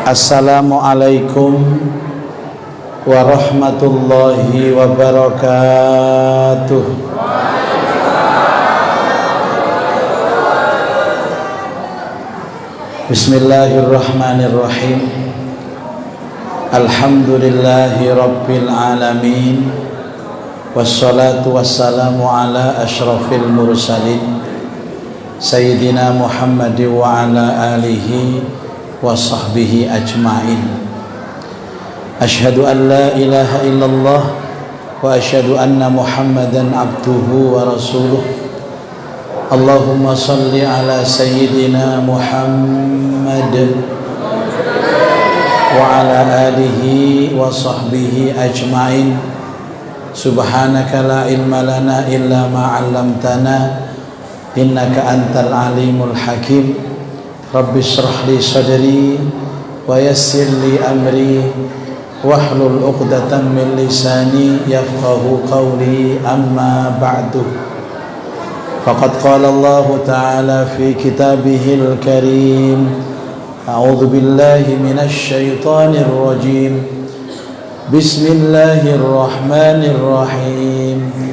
Assalamualaikum warahmatullahi wabarakatuh. Bismillahirrahmanirrahim. Alhamdulillahi rabbil alamin. Wassalatu wassalamu ala ashrafil mursalin Sayyidina Muhammad wa ala alihi wa sahbihi ajma'in. Ashhadu an la ilaha illallah wa ashhadu anna Muhammadan abduhu wa rasuluh. Allahumma salli ala Sayyidina Muhammad wa ala alihi wa sahbihi ajma'in. Subhanaka la ilma lana illa ma 'allamtana innaka antal alimul hakim. Rabbi shrah li sadri wa yassir li amri wahlul 'uqdatam min lisani yafqahu qawli, amma ba'du. Faqad qala Allah ta'ala fi kitabihil karim, a'udzu billahi minasy syaithanir rajim. Bismillahirrahmanirrahim.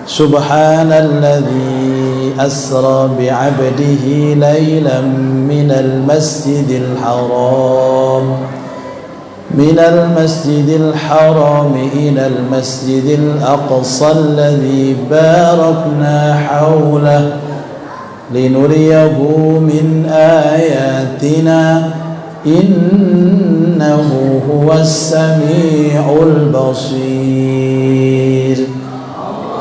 Subhanalladzi asra bi'abdihi laylan minal masjidil haram ilal masjidil aqsa alladzi barakna hawlahu linuriyahu min ayatina innahu huwas sami'ul basir.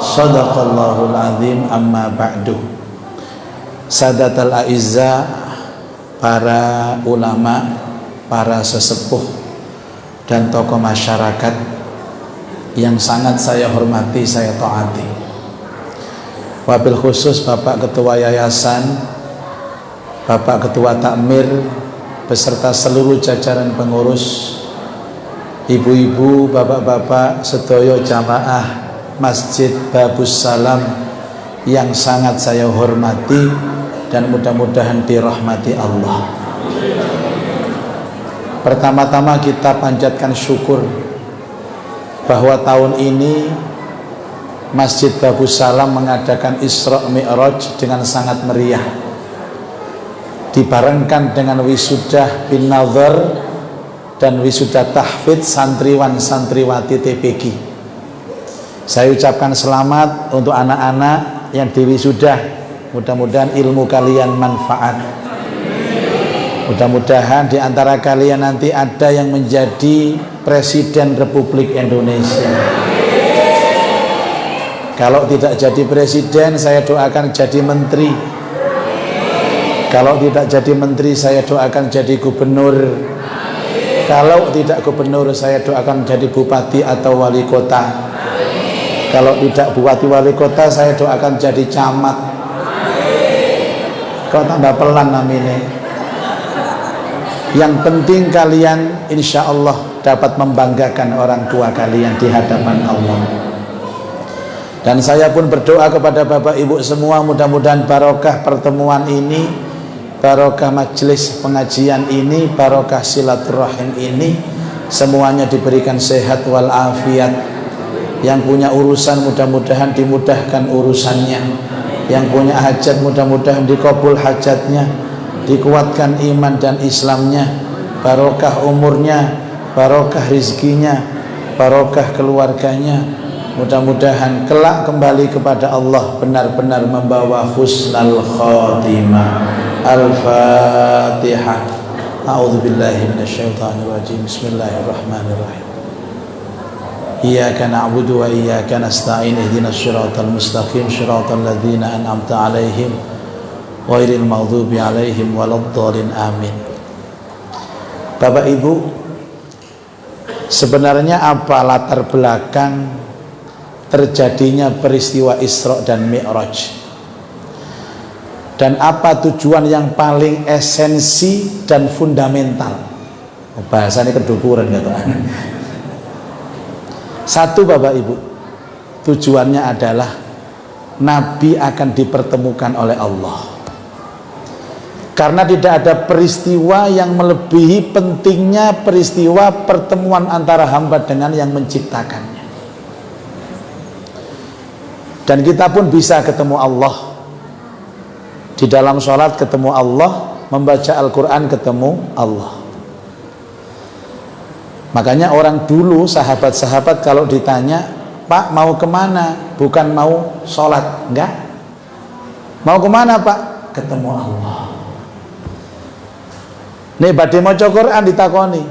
Sadaqallahul azim, amma ba'du. Sadatul a'izza, para ulama, para sesepuh dan tokoh masyarakat yang sangat saya hormati, saya taati. Wabil khusus Bapak Ketua Yayasan, Bapak Ketua Takmir beserta seluruh jajaran pengurus, ibu-ibu, bapak-bapak, sedaya jamaah Masjid Babus Salam yang sangat saya hormati dan mudah-mudahan dirahmati Allah. Pertama-tama kita panjatkan syukur bahwa tahun ini Masjid Babus Salam mengadakan Isra Mi'raj dengan sangat meriah, dibarengkan dengan wisuda bin nazar dan wisuda tahfidz santriwan santriwati TPG. Saya ucapkan selamat untuk anak-anak yang diwisuda. Mudah-mudahan ilmu kalian manfaat. Mudah-mudahan di antara kalian nanti ada yang menjadi Presiden Republik Indonesia. Kalau tidak jadi presiden, saya doakan jadi menteri. Kalau tidak jadi menteri, saya doakan jadi gubernur. Kalau tidak gubernur, saya doakan jadi bupati atau wali kota. Kalau tidak bupati wali kota, saya doakan jadi camat. Kau tambah pelan namanya. Yang penting kalian insya Allah dapat membanggakan orang tua kalian di hadapan Allah. Dan saya pun berdoa kepada Bapak Ibu semua, mudah-mudahan barokah pertemuan ini, barokah majelis pengajian ini, barokah silaturahim ini, semuanya diberikan sehat walafiat. Yang punya urusan mudah-mudahan dimudahkan urusannya. Yang punya hajat mudah-mudahan dikabul hajatnya, dikuatkan iman dan Islamnya, barokah umurnya, barokah rizkinya, barokah keluarganya. Mudah-mudahan kelak kembali kepada Allah benar-benar membawa husnal khatimah. Al-Fatihah. A'udzubillahi minasyaitonir rajim. Bismillahirrahmanirrahim. Iyyaka na'budu wa iyyaka nasta'in. Ihdinas siratal mustaqim, siratal ladzina an'amta 'alaihim ghairil maghdubi 'alaihim waladdallin. Amin. Bapak Ibu, sebenarnya apa latar belakang terjadinya peristiwa Isra dan Mi'raj? Dan apa tujuan yang paling esensi dan fundamental? Bahasanya kedukuran gitu. Satu, Bapak Ibu, tujuannya adalah Nabi akan dipertemukan oleh Allah. Karena tidak ada peristiwa yang melebihi pentingnya peristiwa pertemuan antara hamba dengan yang menciptakannya. Dan kita pun bisa ketemu Allah. Di dalam sholat ketemu Allah, membaca Al-Quran ketemu Allah. Makanya orang dulu, sahabat-sahabat kalau ditanya, Pak mau kemana? Bukan mau sholat, enggak. Mau kemana Pak? Ketemu Allah. Nih badhe maca Quran ditakoni.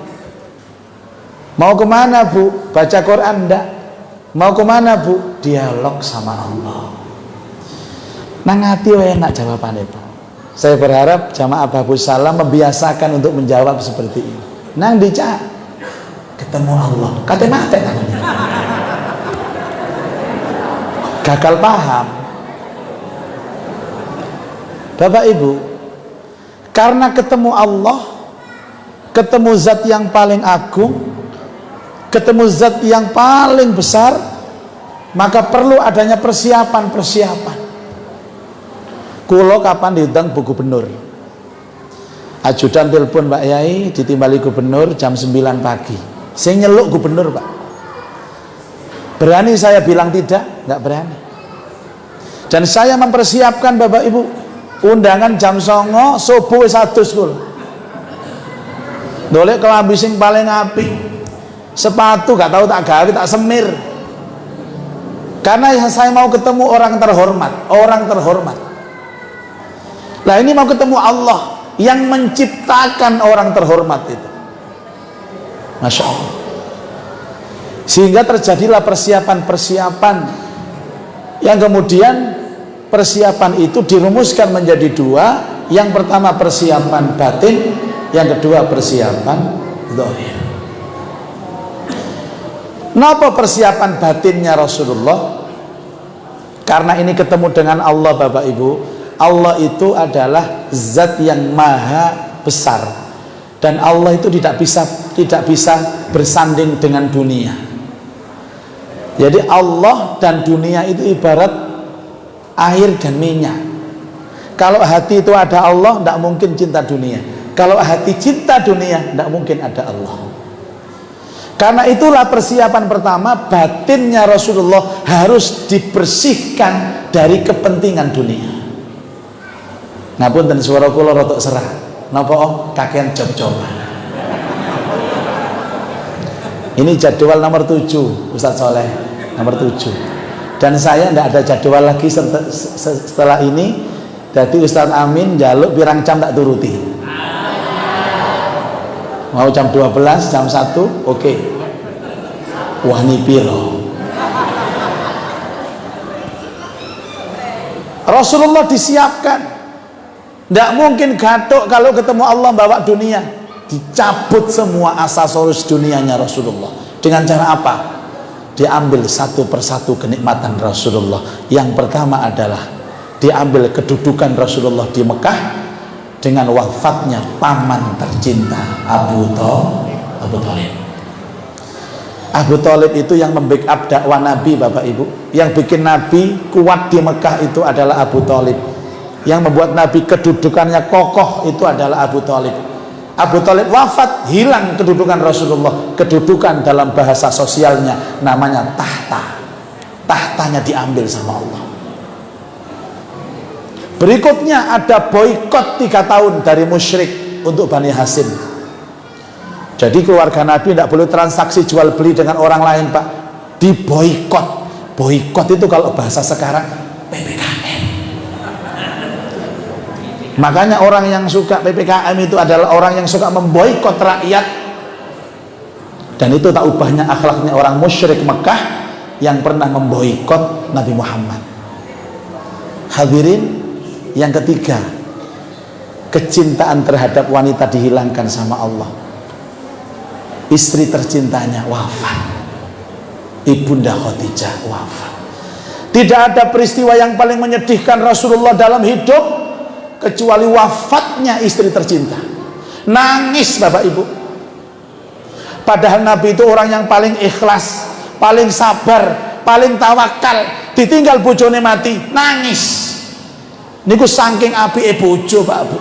Mau kemana Bu? Baca Quran enggak? Mau kemana Bu? Dialog sama Allah. Nang hati wae enak jawabannya Bu. Saya berharap jamaah Babus Salam membiasakan untuk menjawab seperti ini. Nang dica ketemu Allah. Kate mate namanya. Gagal paham. Bapak Ibu, karena ketemu Allah, ketemu zat yang paling agung, ketemu zat yang paling besar, maka perlu adanya persiapan-persiapan. Kulo kapan diundang Bu Gubernur, ajudan telepon Pak Yai ditimbali gubernur jam 9 pagi. Saya nyeluk gubernur Pak. Berani saya bilang tidak? Nggak berani. Dan saya mempersiapkan Bapak Ibu, undangan jam 09.00 subuh wis adus kula. Dolek kelambi sing paling apik, sepatu gak tahu tak gawe tak semir. Karena saya mau ketemu orang terhormat, orang terhormat. Nah ini mau ketemu Allah yang menciptakan orang terhormat itu. Masya Allah. Sehingga terjadilah persiapan-persiapan yang kemudian persiapan itu dirumuskan menjadi dua. Yang pertama persiapan batin, yang kedua persiapan zahir. Napa persiapan batinnya Rasulullah? Karena ini ketemu dengan Allah Bapak Ibu. Allah itu adalah zat yang maha besar, dan Allah itu tidak bisa bersanding dengan dunia. Jadi Allah dan dunia itu ibarat air dan minyak. Kalau hati itu ada Allah, tidak mungkin cinta dunia. Kalau hati cinta dunia, tidak mungkin ada Allah. Karena itulah persiapan pertama, batinnya Rasulullah harus dibersihkan dari kepentingan dunia. Ngapunten suara kula rotok serah. Napa Om? Kakean job-joban. Ini jadwal nomor 7 Ustadz Soleh, nomor 7. Dan saya tidak ada jadwal lagi setelah ini. Jadi Ustadz Amin jaluk pirang jam tak turuti. Mau jam 12, jam 1, oke. Wah ini piro. Rasulullah disiapkan. Tidak mungkin gatuk kalau ketemu Allah bawa dunia. Dicabut semua aksesoris dunianya Rasulullah. Dengan cara apa? Diambil satu persatu kenikmatan Rasulullah. Yang pertama adalah diambil kedudukan Rasulullah di Mekah dengan wafatnya paman tercinta Abu Thalib. Abu Thalib itu yang membackup dakwah Nabi Bapak Ibu. Yang bikin Nabi kuat di Mekah itu adalah Abu Thalib. Yang membuat Nabi kedudukannya kokoh itu adalah Abu Thalib. Abu Thalib wafat, hilang kedudukan Rasulullah. Kedudukan dalam bahasa sosialnya namanya tahta. Tahtanya diambil sama Allah. Berikutnya ada boikot 3 tahun dari musyrik untuk Bani Hashim. Jadi keluarga Nabi tidak boleh transaksi jual beli dengan orang lain Pak. Diboikot. Boikot itu kalau bahasa sekarang PPKM. Makanya orang yang suka PPKM itu adalah orang yang suka memboikot rakyat. Dan itu tak ubahnya akhlaknya orang musyrik Mekah yang pernah memboikot Nabi Muhammad. Hadirin, yang ketiga, kecintaan terhadap wanita dihilangkan sama Allah. Istri tercintanya wafat, Ibunda Khadijah wafat. Tidak ada peristiwa yang paling menyedihkan Rasulullah dalam hidup kecuali wafatnya istri tercinta. Nangis Bapak Ibu. Padahal Nabi itu orang yang paling ikhlas, paling sabar, paling tawakal. Ditinggal bojone mati, nangis. Niku saking apike bojo Pak Bu.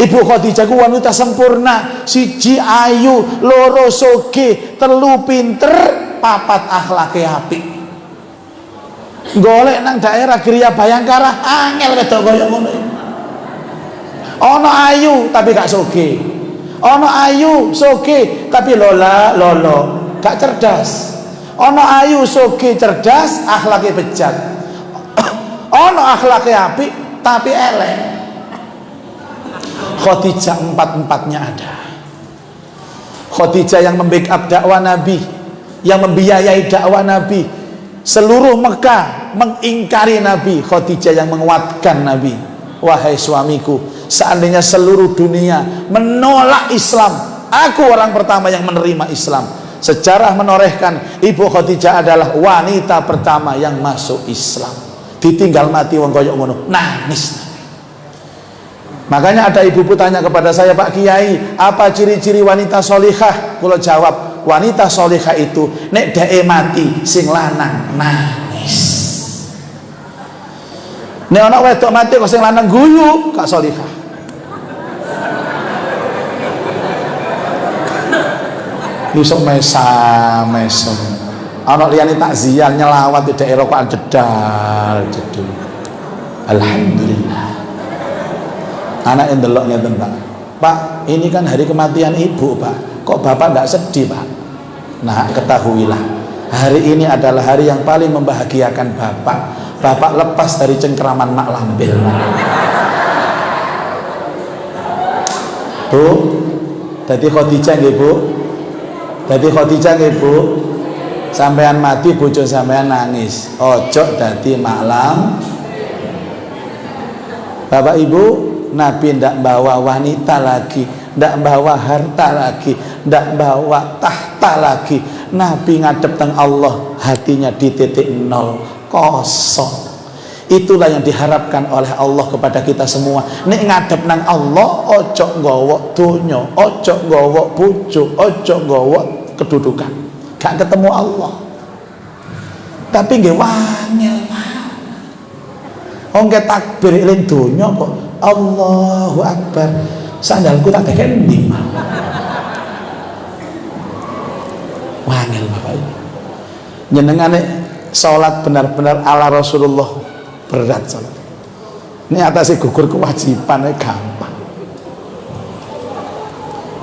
Ibu Khadijah ku wanita sempurna, siji ayu, loro soge, telu pinter, papat akhlake apik. Golek nang daerah Griya Bayangkara angel wedok koyo ngono. Ono ayu tapi gak soge. Ono ayu soge tapi lolo, gak cerdas. Ono ayu soge cerdas, akhlake bejat. Ono akhlake apik tapi elek. Khadijah empat-empatnya ada. Khadijah yang membackup dakwah Nabi, yang membiayai dakwah Nabi. Seluruh Mekah mengingkari Nabi, Khadijah yang menguatkan Nabi. Wahai suamiku, seandainya seluruh dunia menolak Islam, aku orang pertama yang menerima Islam. Sejarah menorehkan Ibu Khadijah adalah wanita pertama yang masuk Islam. Ditinggal mati wong koyok ngono, nangis. Makanya ada ibu-ibu tanya kepada saya, Pak Kiai, apa ciri-ciri wanita solihah? Kalau jawab, wanita solihah itu nek dae mati sing lanang nangis. Nek ana wedok mati kok sing lanang guyu, gak solihah. Nusuk mesam. Ana liyane takziah nyelawat di daerah kok jedul. Alhamdulillah. Anak yang delok ngeten, Pak, ini kan hari kematian ibu, Pak. Kok Bapak tidak sedih, Pak? Nah, ketahuilah, hari ini adalah hari yang paling membahagiakan Bapak. Bapak lepas dari cengkeraman mak lampir. Bu, tadi Khadijah nggih, Bu. Tadi Khadijah nggih, Bu. Sampean mati bojo sampean nangis. Ojo dadi maklam. Bapak Ibu, Nabi ndak bawa wanita lagi, ndak bawa harta lagi, ndak bawa tahta lagi. Nabi ngadep teng Allah, hatinya di titik nol, kosong. Itulah yang diharapkan oleh Allah kepada kita semua. Nek ngadep nang Allah, ojo nggawa donya, ojo nggawa bojo, ojo nggawa kedudukan. Gak ketemu Allah. Tapi nggih wangel. Wong takbir eling donya kok Allahu Akbar, sandalku tak tekek ndi. Wangel Bapak Ibu. Jenengane salat benar-benar ala Rasulullah, berat salat. Ini atasnya gugur kewajibannya gampang.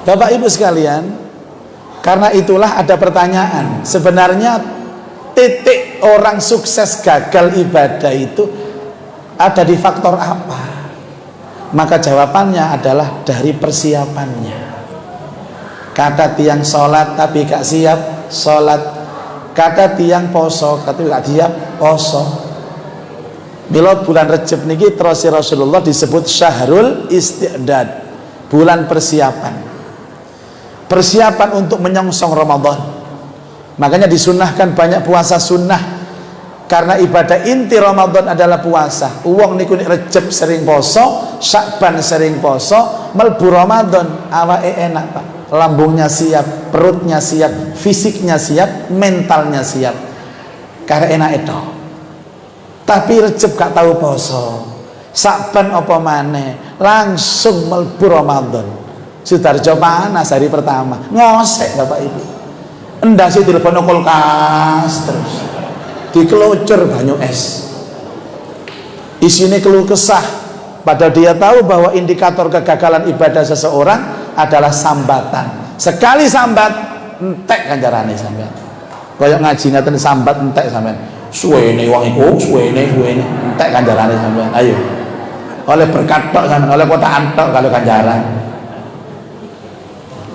Bapak Ibu sekalian, karena itulah ada pertanyaan, sebenarnya titik orang sukses gagal ibadah itu ada di faktor apa? Maka jawabannya adalah dari persiapannya. Kata tiang sholat tapi gak siap sholat, kata tiang poso tapi gak siap poso. Mila bulan Rejab niki terus Rasulullah disebut syahrul isti'dad, bulan persiapan. Persiapan untuk menyongsong Ramadan. Makanya disunahkan banyak puasa sunnah. Karena ibadah inti Ramadan adalah puasa. Uang niku nek Rejab sering poso, Syakban sering poso, melbu Ramadan awake enak, Pak. Lambungnya siap, perutnya siap, fisiknya siap, mentalnya siap. Karena enak itu. Tapi Rejab gak tahu poso. Syakban apa maneh, langsung melbu Ramadan. Sudarjo panas hari pertama. Ngosek Bapak Ibu. Endasi telepon kulkas terus. Dikelocor banyu es, isinya keluh kesah, padahal dia tahu bahwa indikator kegagalan ibadah seseorang adalah sambatan. Sekali sambat entek ganjarane sampean. Kayak ngaji ngaten sambat entek sampean. Suwene wong iku, suwene entek ganjarane sampean. Ayo. Oleh berkat tok sampean, oleh kotakan tok kalau ganjaran.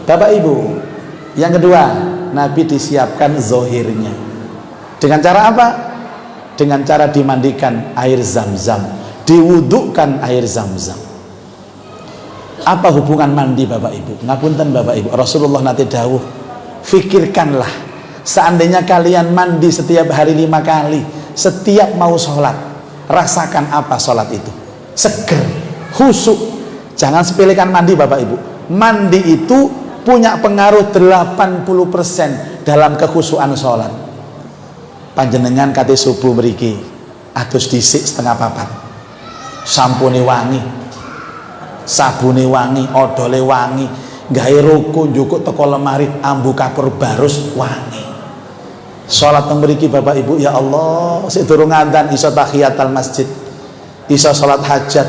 Bapak Ibu, yang kedua, Nabi disiapkan zohirnya. Dengan cara apa? Dengan cara dimandikan air zam-zam, diwudukkan air zam-zam. Apa hubungan mandi Bapak Ibu? Ngapunten Bapak Ibu, Rasulullah nanti dawuh, fikirkanlah, seandainya kalian mandi setiap hari 5 kali, setiap mau sholat, rasakan apa sholat itu? Seger, khusyuk. Jangan sepelekan mandi Bapak Ibu. Mandi itu punya pengaruh 80% dalam kekhusyuan sholat. Panjenengan kate subuh mriki atus dhisik 3:30, sampune wangi, sabune wangi, odole wangi, gawe ruku njukuk teko lemari ambu kapur barus wangi. Salat teng mriki Bapak Ibu, ya Allah, sik durung adzan iso tahiyatul masjid, iso salat hajat,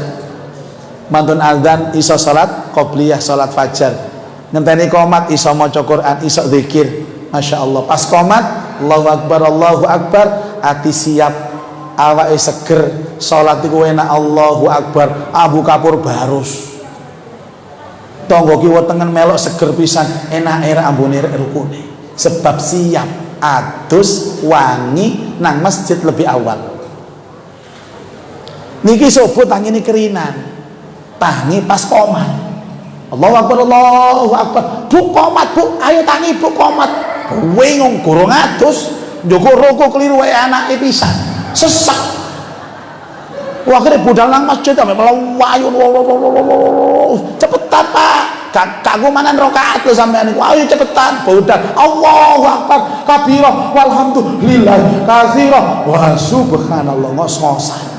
mantun adzan iso salat qobliyah, salat fajar, ngenteni qomat iso maca Quran, iso zikir. Masya Allah, pas qomat Allahu Akbar, ati siap, awake seger, salat iku enak, Allahu Akbar, abu kapur barus, tangga kiwa tengen melok seger pisan, enak era ambune rukune, sebab siap adus wangi nang masjid lebih awal. Niki sobo tangi ini kerinan, tangi pas qomat, Allahu Akbar, bu qomat bu, ayo tangi bu qomat. Wingung gurung adus, njoko roko keliru wae anake pisan, sesak. Wah, akhirnya budal nang masjid sampe melayu, cepetan Pak, kanggo manan rakaat lho sampean niku, ayo cepetan budal. Allahu Akbar kabira walhamdulillah katsira wa subhanallah ngos-ngosan.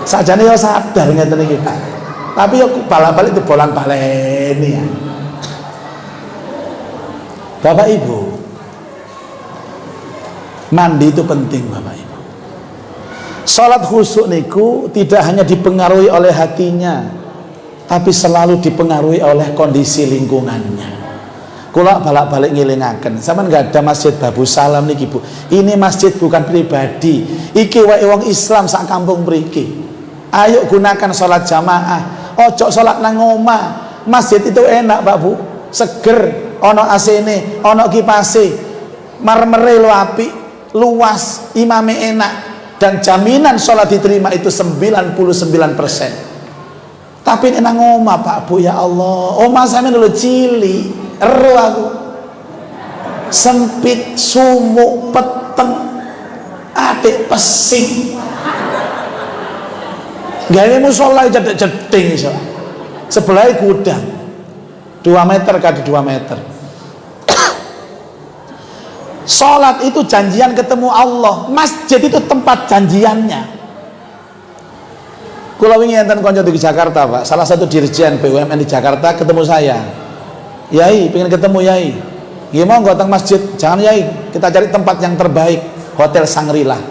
Sajane yo sadar ngeten iki Pak, tapi yo balik-balik bolan baleni ya. Bapak Ibu, mandi itu penting Bapak Ibu. Salat khusyuk niku tidak hanya dipengaruhi oleh hatinya, tapi selalu dipengaruhi oleh kondisi lingkungannya. Kula balik-balik ngelingaken, sampean nggak ada masjid Babu Salam niki Bu. Ini masjid bukan pribadi. Iki wae wong Islam sak kampung mriki. Ayo gunakan salat jamaah. Ojo salat nang omah. Masjid itu enak Pak Bu, seger. Ono AC-ne, ono kipase, marmere lo apik, luas, imame enak, dan jaminan sholat diterima itu 99%. Tapi ini nang omah Pak Bu, ya Allah, omah sampe dulu cili, ero aku, sempit, sumuk, peteng, atik pesing, gak musola jeding iso, sebelah gudang, 2 meter kali 2 meter. Sholat itu janjian ketemu Allah, masjid itu tempat janjiannya. Kula wingi enten kanca di Jakarta Pak, salah satu dirjen BUMN di Jakarta ketemu saya. Yai, pengen ketemu Yai. Gimana nggak datang masjid? Jangan Yai, kita cari tempat yang terbaik, Hotel Shangri-La.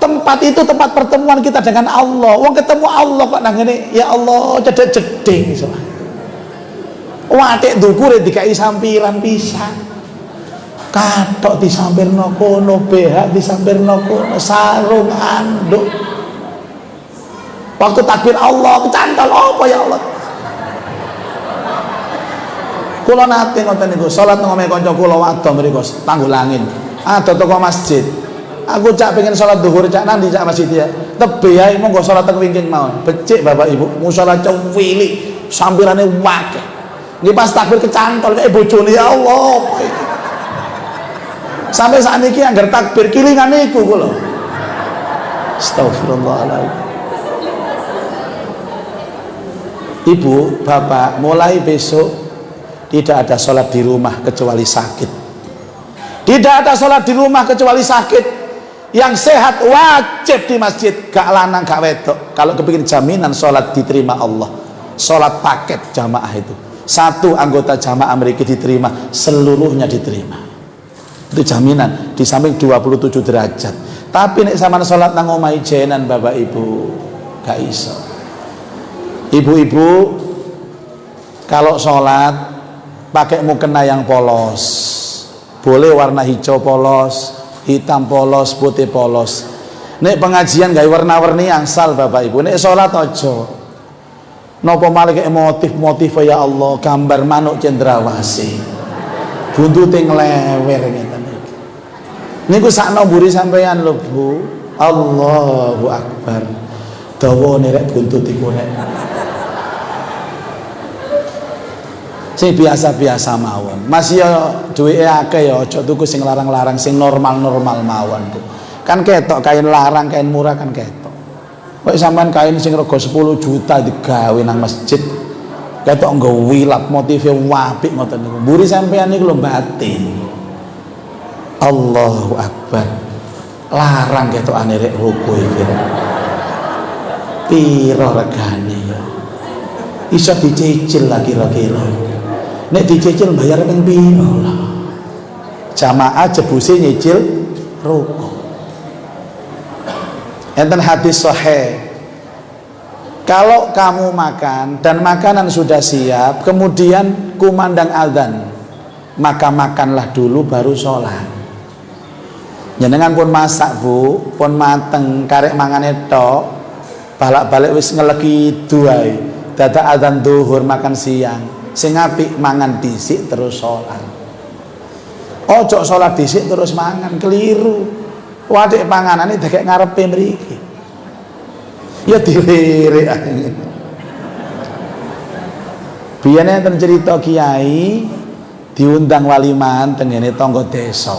Tempat itu tempat pertemuan kita dengan Allah. Wong ketemu Allah kok nang ngene, ya Allah cedek-ceding iso. Watik ndukure dikai sampiran pisan. Katok disampirno kono, BH disampirno kono, sarung anduk. Waktu takbir Allah kecantol apa ya Allah. Kula nate ngoten niku, salat nang omahe kanca kula wadon mriku Tanggulangin. Ada toko masjid. Aku cak pengen salat zuhur cak nang di cak masjid ya. Tebe ae monggo salat teng wingking mawon. Becik Bapak Ibu, musala cewili, sampirane wakeh. Nggih pas takbir kecantol kayak bojone ya Allah. Sampai saat ini anggar takbir kilingan niku kula. Astagfirullahaladzim. Ibu, Bapak, mulai besok tidak ada sholat di rumah kecuali sakit. Tidak ada sholat di rumah kecuali sakit. Yang sehat wajib di masjid, gak lanang gak wedok. Kalau kepingin jaminan sholat diterima Allah, sholat paket jamaah itu, 1 anggota jamaah mereka diterima, seluruhnya diterima. Itu jaminan, di samping 27 derajat. Tapi nek sampean salat nang omahe jenan Bapak Ibu, gak iso. Ibu-ibu kalau salat pakai mukena yang polos. Boleh warna hijau polos, hitam polos, putih polos. Nek pengajian gawe warna-warni angsal Bapak Ibu. Nek salat aja. Napa malah kayak motif-motif ya Allah, gambar manuk cendrawasih. Buntute nglewer ngeten. Niku sakno mburi sampeyan lho Bu. Allahu Akbar. Dawane rek buntut iku rek. Sing biasa-biasa mawon. Masih ya duwike akeh ya aja tuku sing larang-larang, sing normal-normal mawon Bu. Kan ketok kain larang, kain murah kan ketok. Kok sampean kain sing rega 10 juta digawe nang masjid. Ketok nggo wilap motive apik ngoten niku. Mburi sampeyan niku lho batin. Allahu Akbar. Larang ketokane rek ruku iki. piro regane ya? Iso dicicil lah kira-kira. Nek dicicil bayar ping piro lah? Jamaah jebuse nyicil ruko. Enten hadis sahih. Kalau kamu makan dan makanan sudah siap, kemudian kumandang azan, maka makanlah dulu baru sholat. Jenengan pun masak bu, pun mateng, karek mangane tok, balak-balik wis ngelegi duai, dadak azan duhur makan siang, sing apik mangan dhisik terus sholat. Ojo sholat dhisik terus mangan, keliru. Wadek panganane dagek ngarepe mriki. Ya dilirik. Biyen enten cerita kiai diundang walimahan teng ngene tangga desa.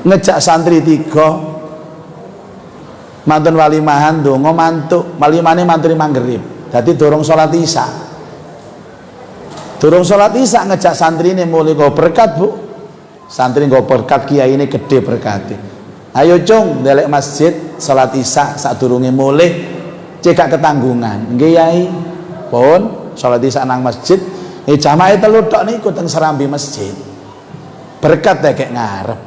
Ngejak santri 3 mantun walimahan ndonga mantuk, walimane mantri maghrib. Dadi durung salat isya. Durung salat isya ngejak santrine mulai nggo berkat, Bu. Santri nggo berkat, kiai ini gede berkati. Ayo cung ndelek masjid salat isya sadurunge mulih cekak ketanggungan. Nggih Yai. Pun salat isya nang masjid, jamaah telu tok niku teng serambi masjid. Berkat tekek ngarep.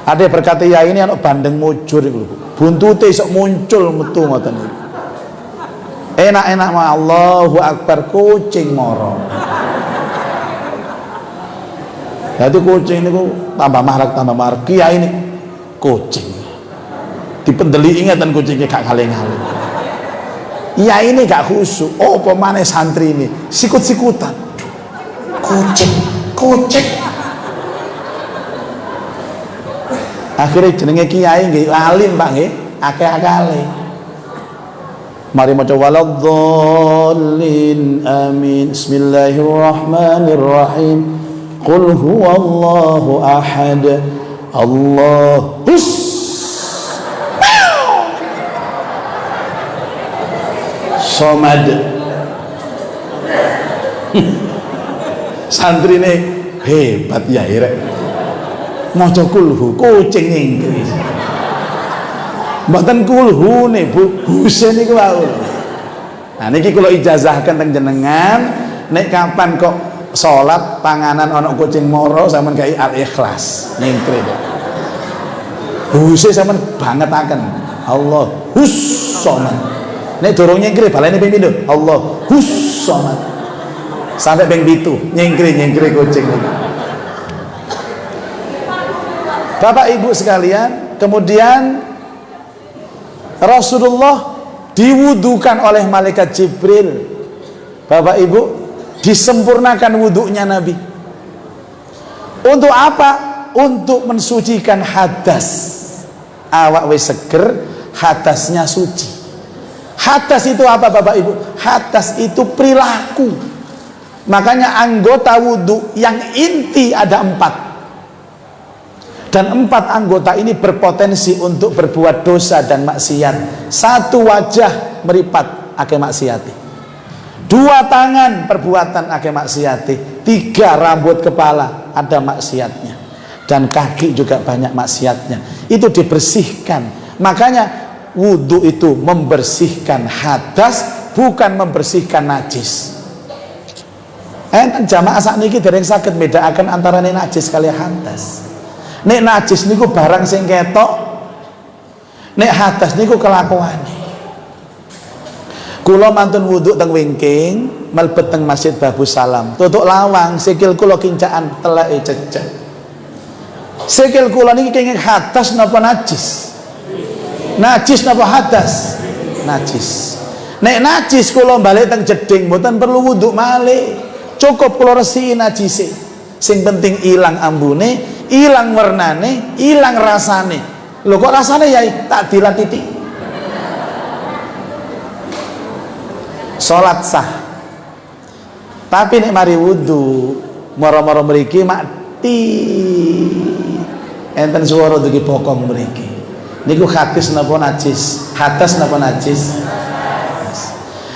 Ada berkat Yai ini anak bandeng mujur iku lho. Buntute iso muncul metu ngoten niku. Enak-enak mah Allahu Akbar kucing moro. Jadi kucing niku tambah marak kiai ini kucing dipendeli ingatan kucingnya gak kaleng-kaleng. Iya ini gak khusyuk. Oh pemane santri ini sikut-sikutan kucing akhirnya jenenge kiai nggih alim Pak nggih akeh-akale. Mari maca waladhdallin amin. Bismillahirrahmanirrahim. Qul huwallahu ahad Allahus somad. Santri ini hebat ya irek maca kulhu kucing Inggris mboten kulhu nih Bu Husain niku wae. Nah niki kula ijazahkan teng jenengan nek kapan kok salat panganan ana kucing moro sampean gawe al-ikhlas nyingkre. Huse sampean bangetaken Allah hussoman. Nek durung nyingkre balene ping pindho Allah hussoman. Sampai ping 7 nyingkre kucing niku. Bapak Ibu sekalian, kemudian Rasulullah diwudukan oleh malaikat Jibril. Bapak Ibu, disempurnakan wudhunya Nabi. Untuk apa? Untuk mensucikan hadas. Awak wis seger, hadasnya suci. Hadas itu apa Bapak Ibu? Hadas itu perilaku. Makanya anggota wudhu yang inti ada 4. Dan 4 anggota ini berpotensi untuk berbuat dosa dan maksiat. 1 wajah meripat akeh maksiati. 2 tangan perbuatan akeh maksiati. 3 rambut kepala ada maksiatnya. Dan kaki juga banyak maksiatnya. Itu dibersihkan. Makanya wudhu itu membersihkan hadas, bukan membersihkan najis. Jamaah sakniki dereng saged bedakan antara najis kali hadas. Nek najis niku barang sing ketok, nek hadas niku kelakuane. Kula mantun wudhu teng wingking, mlebet teng Masjid Babus Salam, tutuk lawang, sikil kula kincaan teleke cecek. Sikil kula niki kenging hadas napa najis? Najis napa hadas? Najis. Nek najis kula balik teng jeding, mboten perlu wudhu malih. Cukup kula resiki najise. Sing penting ilang ambune, ilang warnane, ilang rasane. Lho kok rasane ya tak dilatiti. Salat sah. Tapi nek mari wudu, moro-moro mriki mati. Enten swara dugi bokong mriki. Niku hadis napa najis? Hadas napa najis?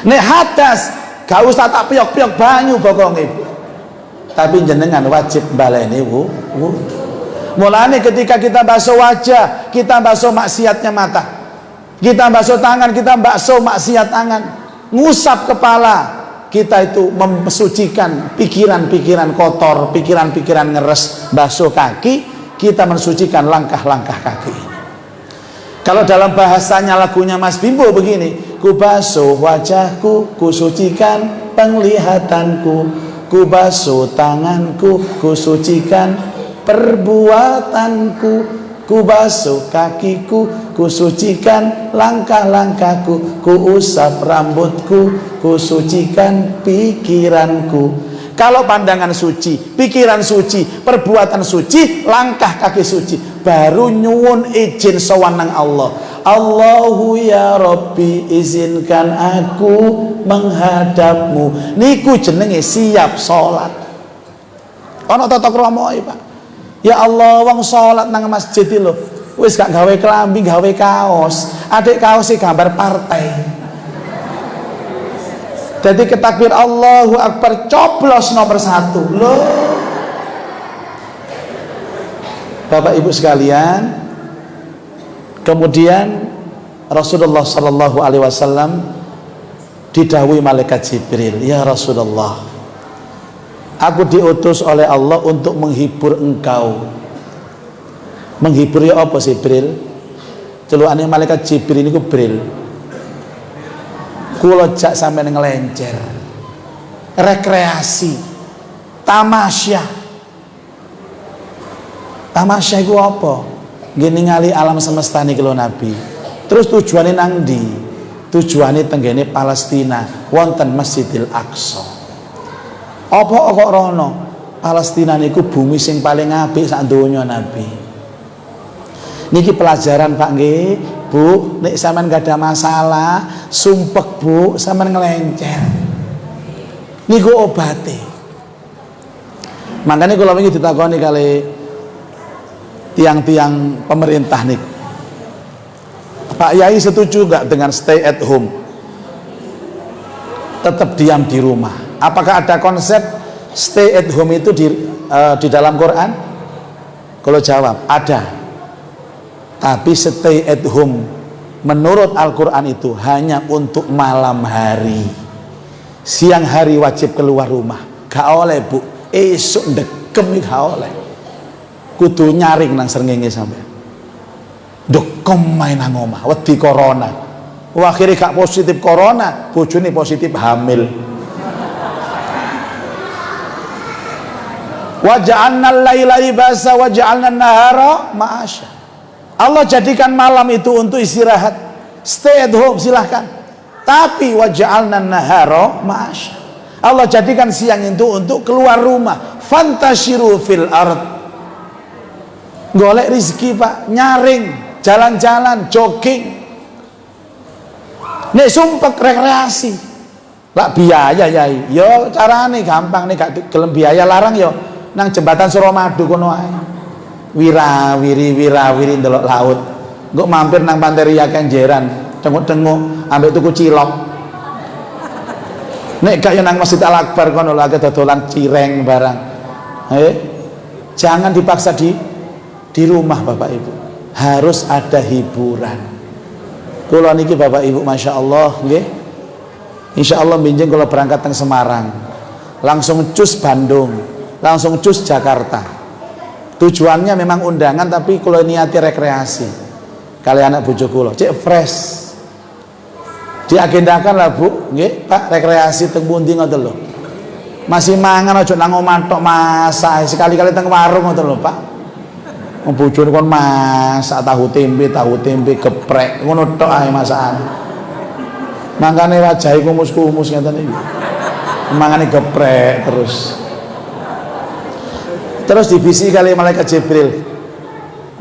Nek hadas gak usah tak piyok-piyok banyu bokonge. Tapi jenengan wajib baleni wudu. Mulane ketika kita basuh wajah, kita basuh maksiatnya mata. Kita basuh tangan, kita bakso maksiat tangan, ngusap kepala, kita itu mensucikan pikiran-pikiran kotor, pikiran-pikiran ngeres. Basuh kaki, kita mensucikan langkah-langkah kaki. Kalau dalam bahasanya lagunya Mas Bimbo begini, ku basuh wajahku, ku sucikan penglihatanku, ku basuh tanganku, ku sucikan perbuatanku, ku basuh kakiku, ku sucikan langkah-langkahku, ku usap rambutku, ku sucikan pikiranku. Kalau pandangan suci, pikiran suci, perbuatan suci, langkah kaki suci, baru nyuwun izin sowan nang Allah. Allahu ya Rabbi, izinkan aku menghadapmu. Niku jenenge siap salat. Ana tata krama Pak. Ya Allah, wong salat nang masjid lho, wis gak gawe klambi, gawe kaos. Adik kaos e gambar partai. Jadi ketakbir Allahu Akbar coblos nomor 1. Loh. Bapak Ibu sekalian, kemudian Rasulullah sallallahu alaihi wasallam didhawuhi malaikat Jibril, "Ya Rasulullah, aku diutus oleh Allah untuk menghibur engkau." Menghibur ya apa sih, Jibril? Celukane malaikat Jibril niku Bril. Kula jak sampeyan ngelencer, rekreasi, tamasya. Tamasya itu apa? Gini ngali alam semesta niki lho Nabi. Terus tujuannya nang ndi? Tujuannya tenggene Palestina, wonten Masjidil Aqsa. Apa kok rono? Palestina niku bumi sing paling apik sak donya Nabi. Niki pelajaran Pak nggih. Bu, nek sampean gak ada masalah, sumpek Bu, sampean ngelencer. Niku obate. Makanya kalau wingi ditakoni kali tiang-tiang pemerintah niku, Pak Yai setuju gak dengan stay at home? Tetap diam di rumah. Apakah ada konsep stay at home itu di dalam Quran? Kalau jawab, ada. Tapi stay at home menurut Al-Quran itu hanya untuk malam hari. Siang hari wajib keluar rumah. Gak oleh Bu, esuk dekem gak oleh. Kudu nyaring nang srengenge sampean. Dekem main nang omah, wedi corona. Akhirnya gak positif corona, bojone positif hamil. Wa ja'alna al-laila libasa wa ja'alna an-nahara ma'asya. Allah jadikan malam itu untuk istirahat, stay at home silahkan. Tapi waja'alna nahara ma'asya. Allah jadikan siang itu untuk keluar rumah, fantashiru fil ard. Golek rezeki Pak, nyaring, jalan-jalan, jogging. Nek sumpek rekreasi. Lah biaya Yai. Yo carane gampang nih, gak gelem biaya larang yo nang jembatan Suramadu kono ae. Wirawiri ndelok laut. Engko mampir nang Pantai Ria Kenjeran, tengok-tengok ambek tuku cilok. Nek gak yo nang Masjid Al Akbar kono lagi dodolan cireng barang. Jangan dipaksa di rumah Bapak Ibu. Harus ada hiburan. Kula niki Bapak Ibu Masya Allah nggih. Insya Allah binjeng kula berangkat teng Semarang. Langsung cus Bandung, langsung cus Jakarta. Tujuannya memang undangan tapi kalau niati rekreasi. Kali anak bojo kula, cek fresh. Diagendakan lah Bu, nggih, Pak rekreasi teng pundi ngoten lho. Masih mangan aja nang omah tok masak, sekali-kali teng warung ngoten lho, Pak. Wong bojone kon masak tahu tempe geprek, ngono tok ae masakan. Mangkane wajahe kumus-kumus ngeten iki. Mangane geprek terus. Terus dibisi kali malaikat Jibril,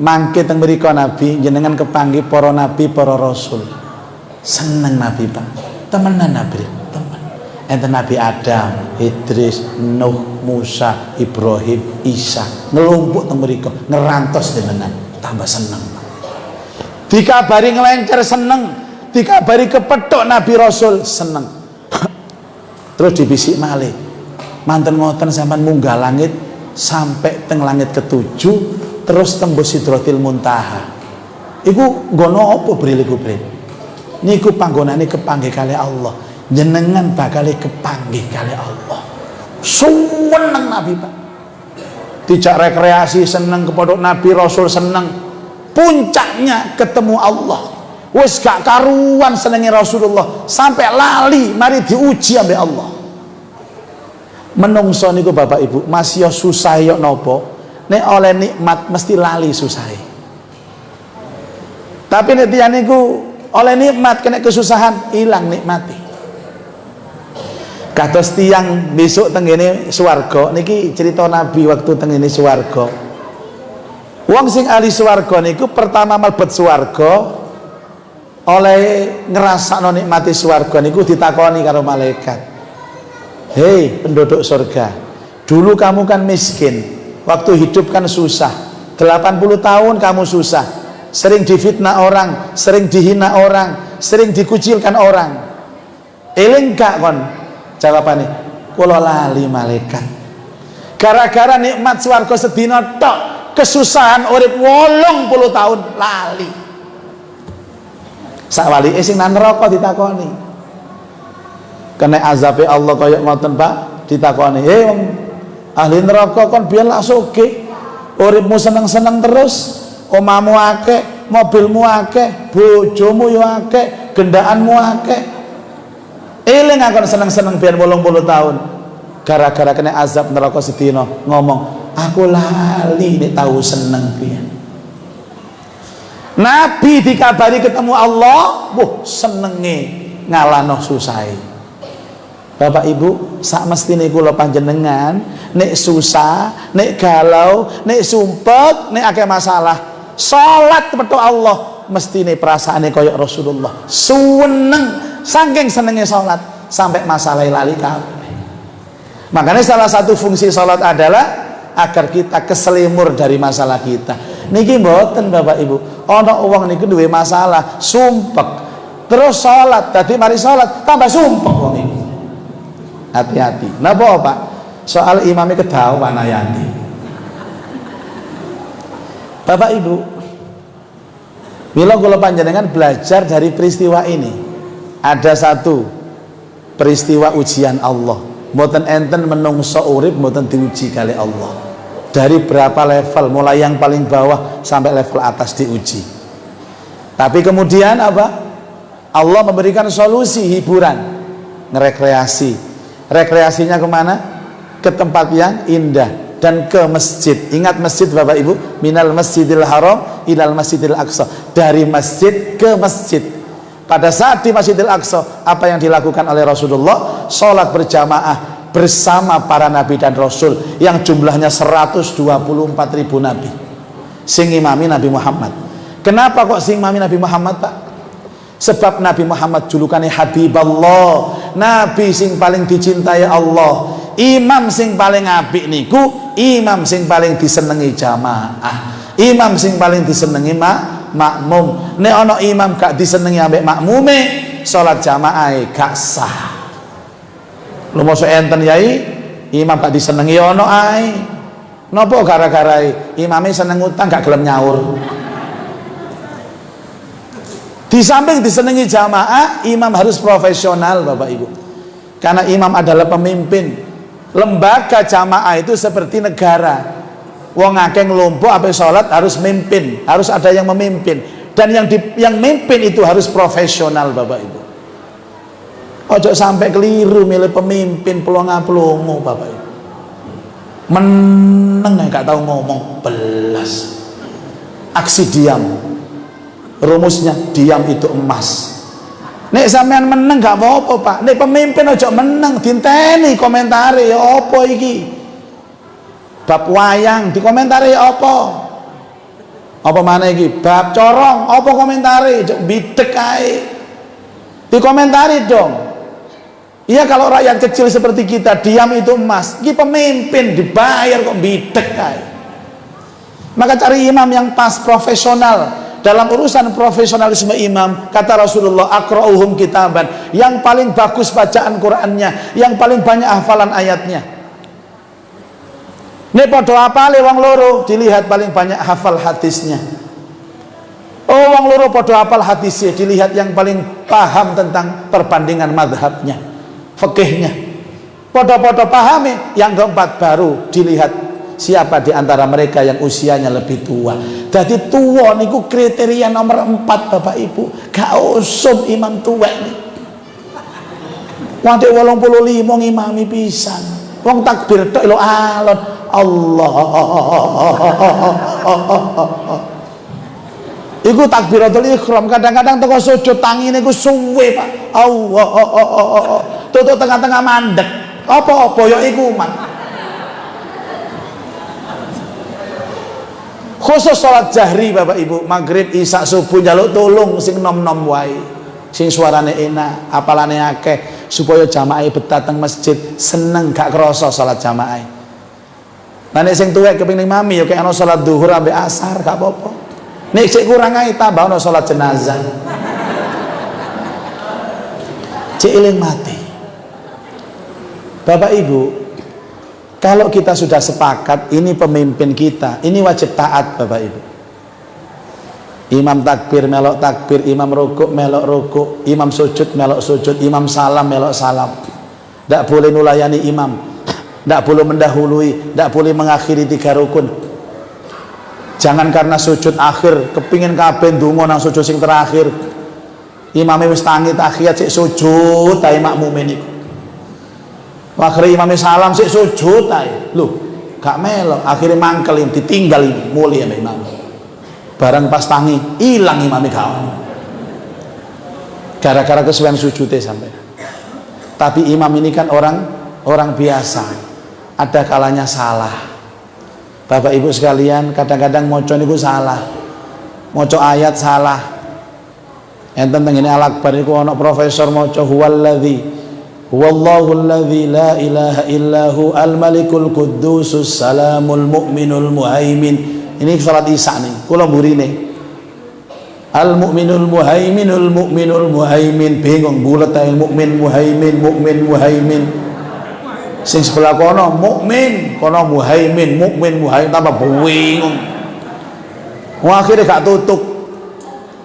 mangke teng mriku Nabi jenengan kepanggih para nabi, para rasul. Seneng Nabi Pak, temenan Nabi, temen. Enten Nabi Adam, Idris, Nuh, Musa, Ibrahim, Isa, ngelumpuk teng mriku, ngerantos temenan, tambah seneng Pak. Dikabari ngelencer seneng, dikabari kepethuk Nabi Rasul seneng. Terus dibisik malih, manten ngoten sampean munggah langit sampai teng langit ke-7 terus tembus Sidratil Muntaha. Iku nggono apa Bril iku Bril? niku panggonane kepanggih kali Allah. Jenengan bakal kepanggih kali Allah. Seneng Nabi Pak. Tidak rekreasi seneng, ke pondok Nabi Rasul seneng. Puncaknya ketemu Allah. Wis gak karuan senengi Rasulullah sampai lali mari diuji ambek Allah. Menungso niku Bapak Ibu masih susah yo nopo, nek oleh nikmat mesti lali susah. Tapi nek tiyang niku oleh nikmat kena kesusahan hilang nikmati. Kados tiyang besok tenggene swarga niki cerita Nabi waktu tenggene swarga. Wong sing ahli swarga niku pertama mlebet swarga oleh ngerasakno nikmati swarga niku ditakoni karo malaikat. Hei penduduk surga, dulu kamu kan miskin, waktu hidup kan susah, 80 tahun kamu susah, sering difitnah orang, sering dihina orang, sering dikucilkan orang. Eling gak kon? Jawabannya, kula lali malaikat. Gara-gara nikmat swarga sedina tok, kesusahan urip 80 tahun lali. Sakwali sing nang neraka ditakoni. Kena azabe Allah kaya ngoten Pak, ditakoni, wong ahli neraka kon biyen lak sugih, uripmu seneng-seneng terus, omahmu akeh, mobilmu akeh, bojomu yo akeh, gendaanmu akeh. Eling akon seneng-seneng biyen 80 tahun. Gara-gara kena azab neraka sedina ngomong, aku lali nek tahu seneng biyen. Nabi dikabari ketemu Allah, senenge ngalahno susahe. Bapak Ibu, sak mestine kula panjenengan nek susah, nek galau, nek sumpek, nek akeh masalah, salat kepada Allah mestine perasaane kaya Rasulullah. Seneng, saking senenge salat sampai masalah lali kabeh. Makanya salah satu fungsi salat adalah agar kita keselimur dari masalah kita. Niki mboten Bapak Ibu, ana wong niku duwe masalah, sumpek. Terus salat, dadi mari salat tambah sumpek wong iki. Hati-hati. Napa Pak? Soal imame kedawan ayati. Bapak Ibu, mila kula panjenengan belajar dari peristiwa ini. Ada satu peristiwa ujian Allah. Mboten enten menungso urip mboten diuji kali Allah. Dari berapa level, mulai yang paling bawah sampai level atas diuji. Tapi kemudian apa? Allah memberikan solusi hiburan, ngerekreasi. Rekreasinya kemana? Ke tempat yang indah dan ke masjid. Ingat masjid Bapak Ibu, minal masjidil haram ilal masjidil aqsa. Dari masjid ke masjid. Pada saat di Masjidil Aqsa, apa yang dilakukan oleh Rasulullah? Sholat berjamaah bersama para nabi dan rasul yang jumlahnya 124.000 nabi. Sing imami Nabi Muhammad. Kenapa kok sing imami Nabi Muhammad Pak? Sebab Nabi Muhammad julukannya Habiballah, nabi sing paling dicintai Allah. Imam sing paling apik niku imam sing paling disenengi jamaah, imam sing paling disenengi makmum. Nek ana imam gak disenengi ambek makmume, salat jamaah gak sah. Lho mosok enten yai imam gak disenengi ono ae. Napa gara-gara imame seneng utang gak gelem nyaur. Di samping disenengi jamaah, imam harus profesional Bapak Ibu. Karena imam adalah pemimpin. Lembaga jamaah itu seperti negara. Wong akeh ngelompok ape salat harus mimpin, harus ada yang memimpin. Dan yang mimpin itu harus profesional Bapak Ibu. Ojo sampai keliru milih pemimpin pelongo-pelongo Bapak Ibu. Meneng gak tahu ngomong belas. Aksi diam. Rumusnya diam itu emas. Nek sampean meneng gak apa-apa Pak. Nek pemimpin ojo meneng, dinteni komentari ya apa iki. Bab wayang dikomentari apa? Apa mana iki? Bab corong apa komentari? Bidek ae. Dikomentari dong. Iya kalau rakyat kecil seperti kita diam itu emas. Iki pemimpin dibayar kok bidek ae. Maka cari imam yang pas, profesional. Dalam urusan profesionalisme imam, kata Rasulullah, aqra'uhum kitaban, yang paling bagus bacaan Qur'annya, yang paling banyak hafalan ayatnya. Ini podo apale wong loro, dilihat paling banyak hafal hadisnya. Oh, wong loro padha apal hadisnya, dilihat yang paling paham tentang perbandingan madhabnya, fikihnya. Padha-padha pahami. Yang keempat baru dilihat siapa di antara mereka yang usianya lebih tua. Jadi tua niku kriteria nomor 4 Bapak Ibu. Gak usum imam tua ini. Wong 85 ngimami pisan. Wong takbir tok lho alon. Allah. Iku takbiratul ihram, kadang-kadang teko sujud tangine iku suwe, Pak. Allah. Tutuk tengah-tengah mandek. Apa-apa ya iku man. Khusus salat jahri Bapak Ibu, maghrib, isya, subuh njaluk tulung sing nom-nom wae. Sing suarane enak, apalane akeh supaya jamaah betah teng masjid, seneng gak krasa salat jamaah. Lah nek sing tuwek kepengin mami ya kaya ana salat zuhur ambek asar gak apa-apa. Nek sik kurang ae tambah ana salat jenazah. Cek eling mati. Bapak Ibu, kalau kita sudah sepakat ini pemimpin kita, ini wajib taat Bapak Ibu. Imam takbir melok takbir, imam rukuk melok rukuk, imam sujud melok sujud, imam salam melok salam. Tidak boleh nulayani imam, tidak boleh mendahului, tidak boleh mengakhiri 3 rukun. Jangan karena sujud akhir kepingin kabeh ndonga nang sujud sing terakhir. Imame wis tangi tahiyat sik sujud ta makmumin iku. Akhirnya imam salam sik sujud ae. Lho, gak melok, akhirnya mangkel ditinggal mulai sama imam. Barang pas tangi hilang imam kawan. Gara-gara kesuwen sujudnya sampai. Tapi imam ini kan orang biasa. Ada kalanya salah. Bapak Ibu sekalian, kadang-kadang moco niku salah. Moco ayat salah. Enten teng ngene Al-Akbar niku ana profesor moco huwallazi Wallahu alladzi la ilaha illahu al-malikul quddusus salamul mu'minul muhaimin. Ini salat Isya nih, kula mburine. Al-mu'minul muhaimin bingung bulet ae mukmin muhaimin. Sing sebelah kono mukmin, kono muhaimin tambah bingung. Akhirnya gak tutup.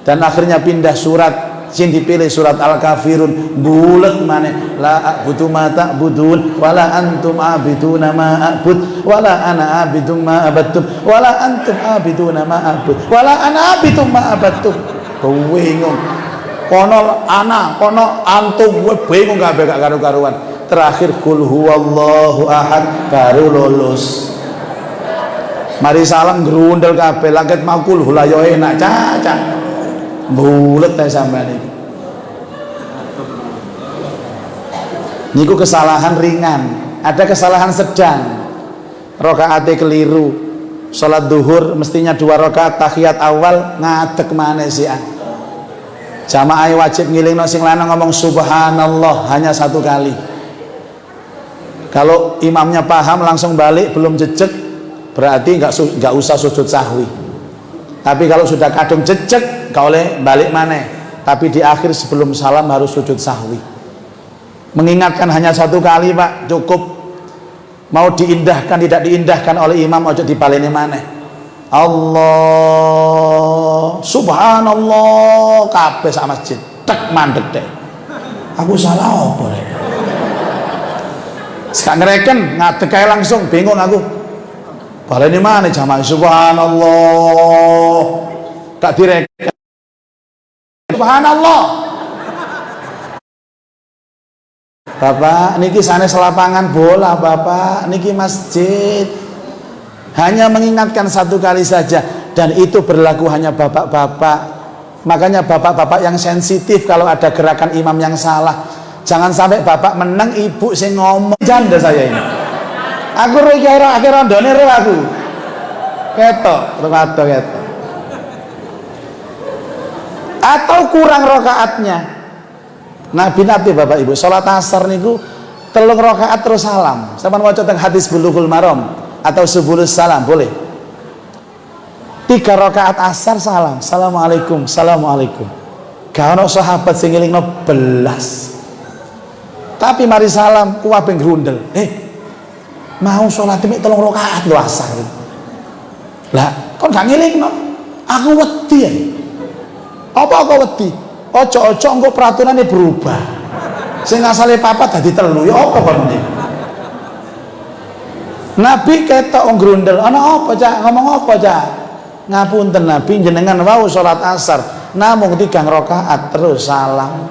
Dan akhirnya pindah surat, sing dipilih surat Al-Kafirun, bulet maneh la a'budu ma ta'budun wala antum a'biduna ma a'bud wala ana a'bidum ma abattum wala antum a'biduna ma a'bud wala ana a'bidum ma abattum. Bingung. Kono ana, kono antum, bingung kabeh gak karu-karuan. Terakhir kul huwallahu ahad baru lulus. Mari salam grundel kabeh langit makul hula yo enak caca. Bulet ta sampean iki. Niku kesalahan ringan, ada kesalahan sedang. Rakaate keliru. Salat zuhur mestinya 2 rakaat tahiyat awal ngadeg maneh sian. Jamaah wajib ngilingno sing lanang ngomong subhanallah hanya 1 kali. Kalau imamnya paham langsung balik, belum jejek berarti nggak usah sujud sahwi. Tapi kalau sudah kadung jejek gak oleh balik maneh. Tapi di akhir sebelum salam harus sujud sahwi. Mengingatkan hanya 1 kali Pak, cukup. Mau diindahkan tidak diindahkan oleh imam ojo dibaleni maneh. Allah subhanallah kabeh sak masjid tek mandek deh. Aku salah apa deh? Sekarang ngereken ngadeg kae langsung bingung aku. Baleni maneh jamaah subhanallah. Tak direken. Subhanallah. Bapak, niki sanes lapangan bola, Bapak, niki masjid. Hanya mengingatkan 1 kali saja, dan itu berlaku hanya bapak-bapak. Makanya bapak-bapak yang sensitif kalau ada gerakan imam yang salah. Jangan sampai bapak menang, ibu sing ngomong. Janda saya ini. Aku kira akhir rondone ro aku. Ketok, ketok. Atau kurang rakaatnya. Nabi Bapak Ibu salat asar niku 3 rakaat terus salam. Sampeyan waca teng hadis Bulughul Maram atau Subulus Salam boleh. 3 rakaat asar salam. Assalamualaikum, assalamualaikum. Gak ono sahabat sing ngelingno belas. Tapi mari salam kuwabe grundel. Mau salat mek 3 rakaat lho asar. Lah, kon gak ngelingno. Aku wedi. Apa kok wedi? Ojo-ojo engko peraturane berubah. Sing asale papat dadi telu. Ya apa kon iki? Nabi ketok ngrundel, ana apa cak? Ngomong apa cak? Ngapunten Nabi, jenengan wau salat asar namung 3 rakaat terus salam.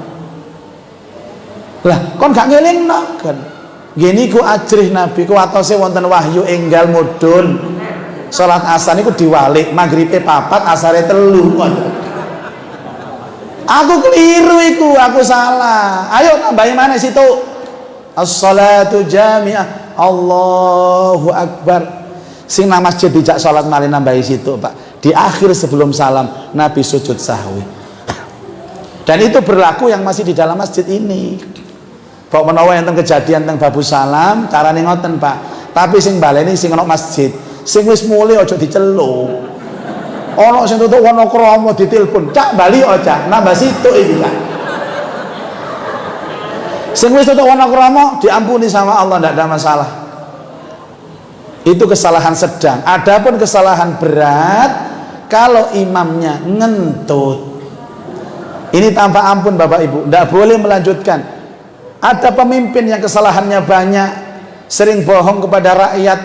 Lah kon gak ngelingno kan. Gini ku ajrih Nabi ku atose wonten wahyu enggal mudhun. Salat asar niku diwalik, maghribe 4, asare 3. Aku keliru iku, aku salah. Ayo tambahi mana situ? As-salatu jami'ah. Allahu Akbar. Sing nang masjid dijak salat malih nambahi situ, Pak. Di akhir sebelum salam Nabi sujud sahwi. Dan itu berlaku yang masih di dalam masjid ini. Pok menawa enten kejadian teng babu salam, carane ngoten, Pak. Tapi sing baleni sing ana masjid, sing wis mulih aja diceluk. Ana sing tutuk Wonokrama ditelepon, "Cak bali o, Cak." Nambah situ iki, Cak. Sing wis tutuk Wonokrama diampuni sama Allah, ndak ada masalah. Itu kesalahan sedang. Adapun kesalahan berat kalau imamnya ngentut. Ini tanpa ampun Bapak Ibu, ndak boleh melanjutkan. Ada pemimpin yang kesalahannya banyak, sering bohong kepada rakyat,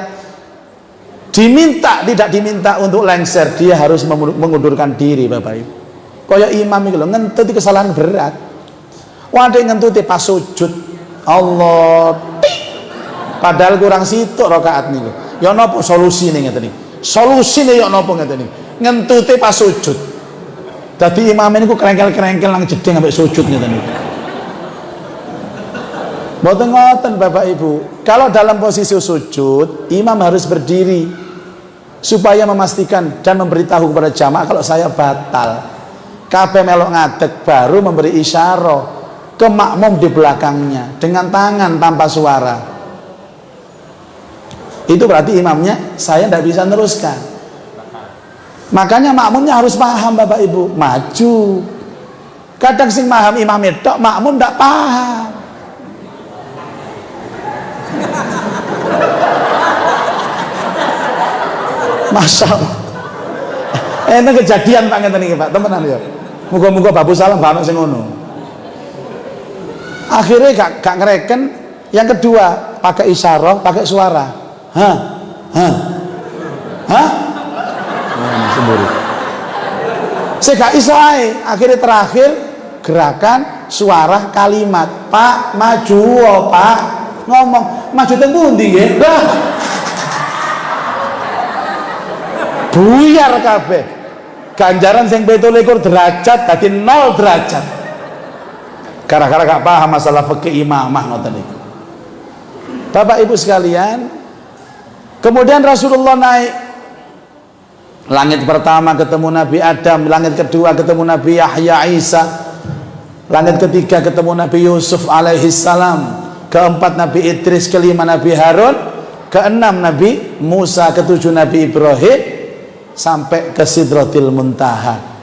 diminta tidak diminta untuk lengser, dia harus mengundurkan diri Bapak Ibu. Kaya imam itu loh, ngentuti kesalahan berat. Wadah ngentuti pas sujud, Allah, padahal kurang situ rakaat nih. Ya nopo solusi nih ngeten nih, solusi nih ya nopo ngeten nih, ngentuti pas sujud. Jadi imam ini ku kerengkel nang jeding sampai sujud ngeten nih. Mboten ngoten Bapak Ibu. Kalau dalam posisi sujud, imam harus berdiri supaya memastikan dan memberitahu kepada jamaah kalau saya batal. Kabeh melok ngadeg baru memberi isyarah ke makmum di belakangnya dengan tangan tanpa suara. Itu berarti imamnya saya tidak bisa teruskan. Makanya makmumnya harus paham Bapak Ibu, maju. Kadang sing paham imam itu, makmum tidak paham. Masya Allah. Ini kejadian Pak ngeten iki Pak, temenan ya. Muga-muga babu salam gak ono sing ngono. Akhirnya gak ngereken. Yang kedua, pakai isyarah, pakai suara. Hah? Semburi. Saya gak iso ae. Akhirnya terakhir gerakan suara kalimat. Pak, maju oh, Pak. Ngomong, maju teng pundi nggih? Lah. Buyar kabeh. Ganjaran sing 27 derajat dadi 0 derajat. Gara-gara gak paham masalah fikih imamah ngoten niku. Bapak Ibu sekalian, kemudian Rasulullah naik. Langit pertama ketemu Nabi Adam, langit kedua ketemu Nabi Yahya Isa, langit ketiga ketemu Nabi Yusuf alaihi salam, keempat Nabi Idris, kelima Nabi Harun, keenam Nabi Musa, ketujuh Nabi Ibrahim, sampai ke Sidratil Muntaha.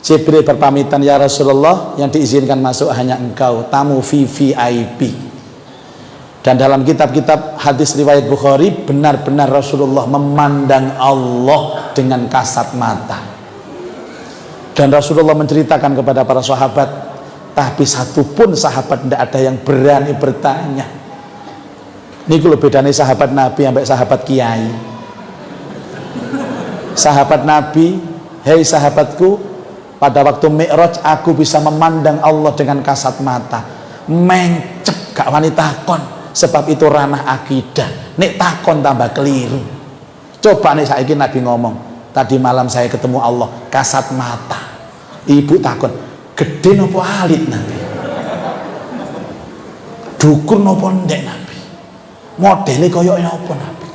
Jibril berpamitan, ya Rasulullah, yang diizinkan masuk hanya engkau, tamu VIP. Dan dalam kitab-kitab hadis riwayat Bukhari, benar-benar Rasulullah memandang Allah dengan kasat mata. Dan Rasulullah menceritakan kepada para sahabat, tapi satupun sahabat tidak ada yang berani bertanya. Ini kalau bedanya sahabat Nabi sampai sahabat kiai. Sahabat Nabi, hei sahabatku, pada waktu Mi'raj aku bisa memandang Allah dengan kasat mata. Mencep gak wanita kon, sebab itu ranah akidah. Nek takon tambah keliru. Coba nih saiki Nabi ngomong, tadi malam saya ketemu Allah kasat mata. Ibu takon, gede nopo alit Nabi? Dukur nopo ndek Nabi? Modelnya koyoknya apa Nabi?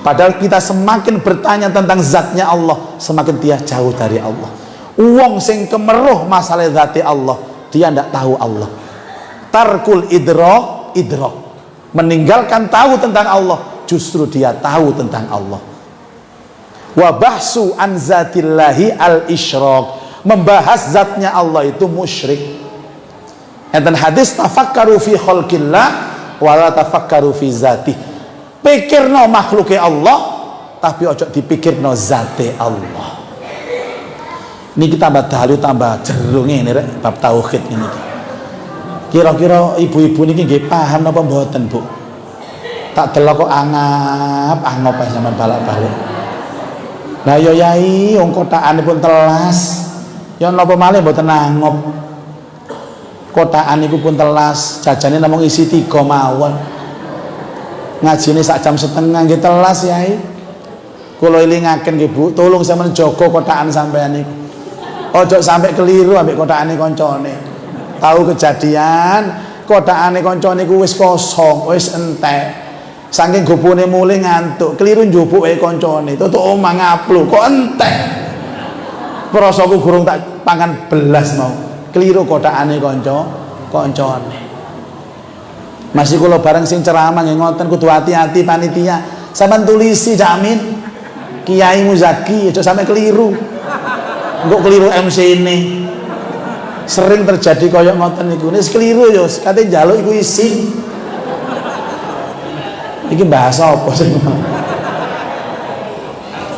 Padahal kita semakin bertanya tentang zatnya Allah, semakin dia jauh dari Allah. Wong sing kemeruh masalah zati Allah, dia ndak tahu Allah. Tarkul idrak, meninggalkan tahu tentang Allah, justru dia tahu tentang Allah. Wa bahsu an zatillahi al isyraq, membahas zatnya Allah itu musyrik. Enten hadis, tafakkaru fi khalqillah wa la tafakkaru fi zati. Pikirno makhluke Allah, tapi ojo dipikirno zate Allah. Niki tambah dalu tambah jero ngene rek bab tauhid ngene iki. Kira-kira ibu-ibu niki nggih paham napa mboten, Bu? Tak delok kok angap ae sampean balak-balik. Lah ya yai wong kotakane pun telas. Ya napa malih mboten angop. Kotakan niku pun telas, jajane namung isi 3 mawon. Ngajine sak jam setengah nggih telas yai. Kula elingaken nggih Bu, tolong sampeyan jaga kotakan sampeyan niku. Ojo sampai keliru ambek kotakane koncone. Tahu kejadian, kotakane koncone ku wis kosong, wis entek. Saking gopone mulih ngantuk, keliru njupuke koncone. Tutuk omah ngaplu, kok entek. Prasaku gurung tak pangan belas mau. Keliru kotakane koncone. Masih kula bareng sing ceramah nggih ngoten kudu hati-hati panitia. Sampeyan tulisi jamin Kiai Muzaki aja sampai keliru. Engko keliru MC ini. Sering terjadi koyok ngoten niku. Nek keliru yo kate njaluk iku isi. Iki bahasa apa sih?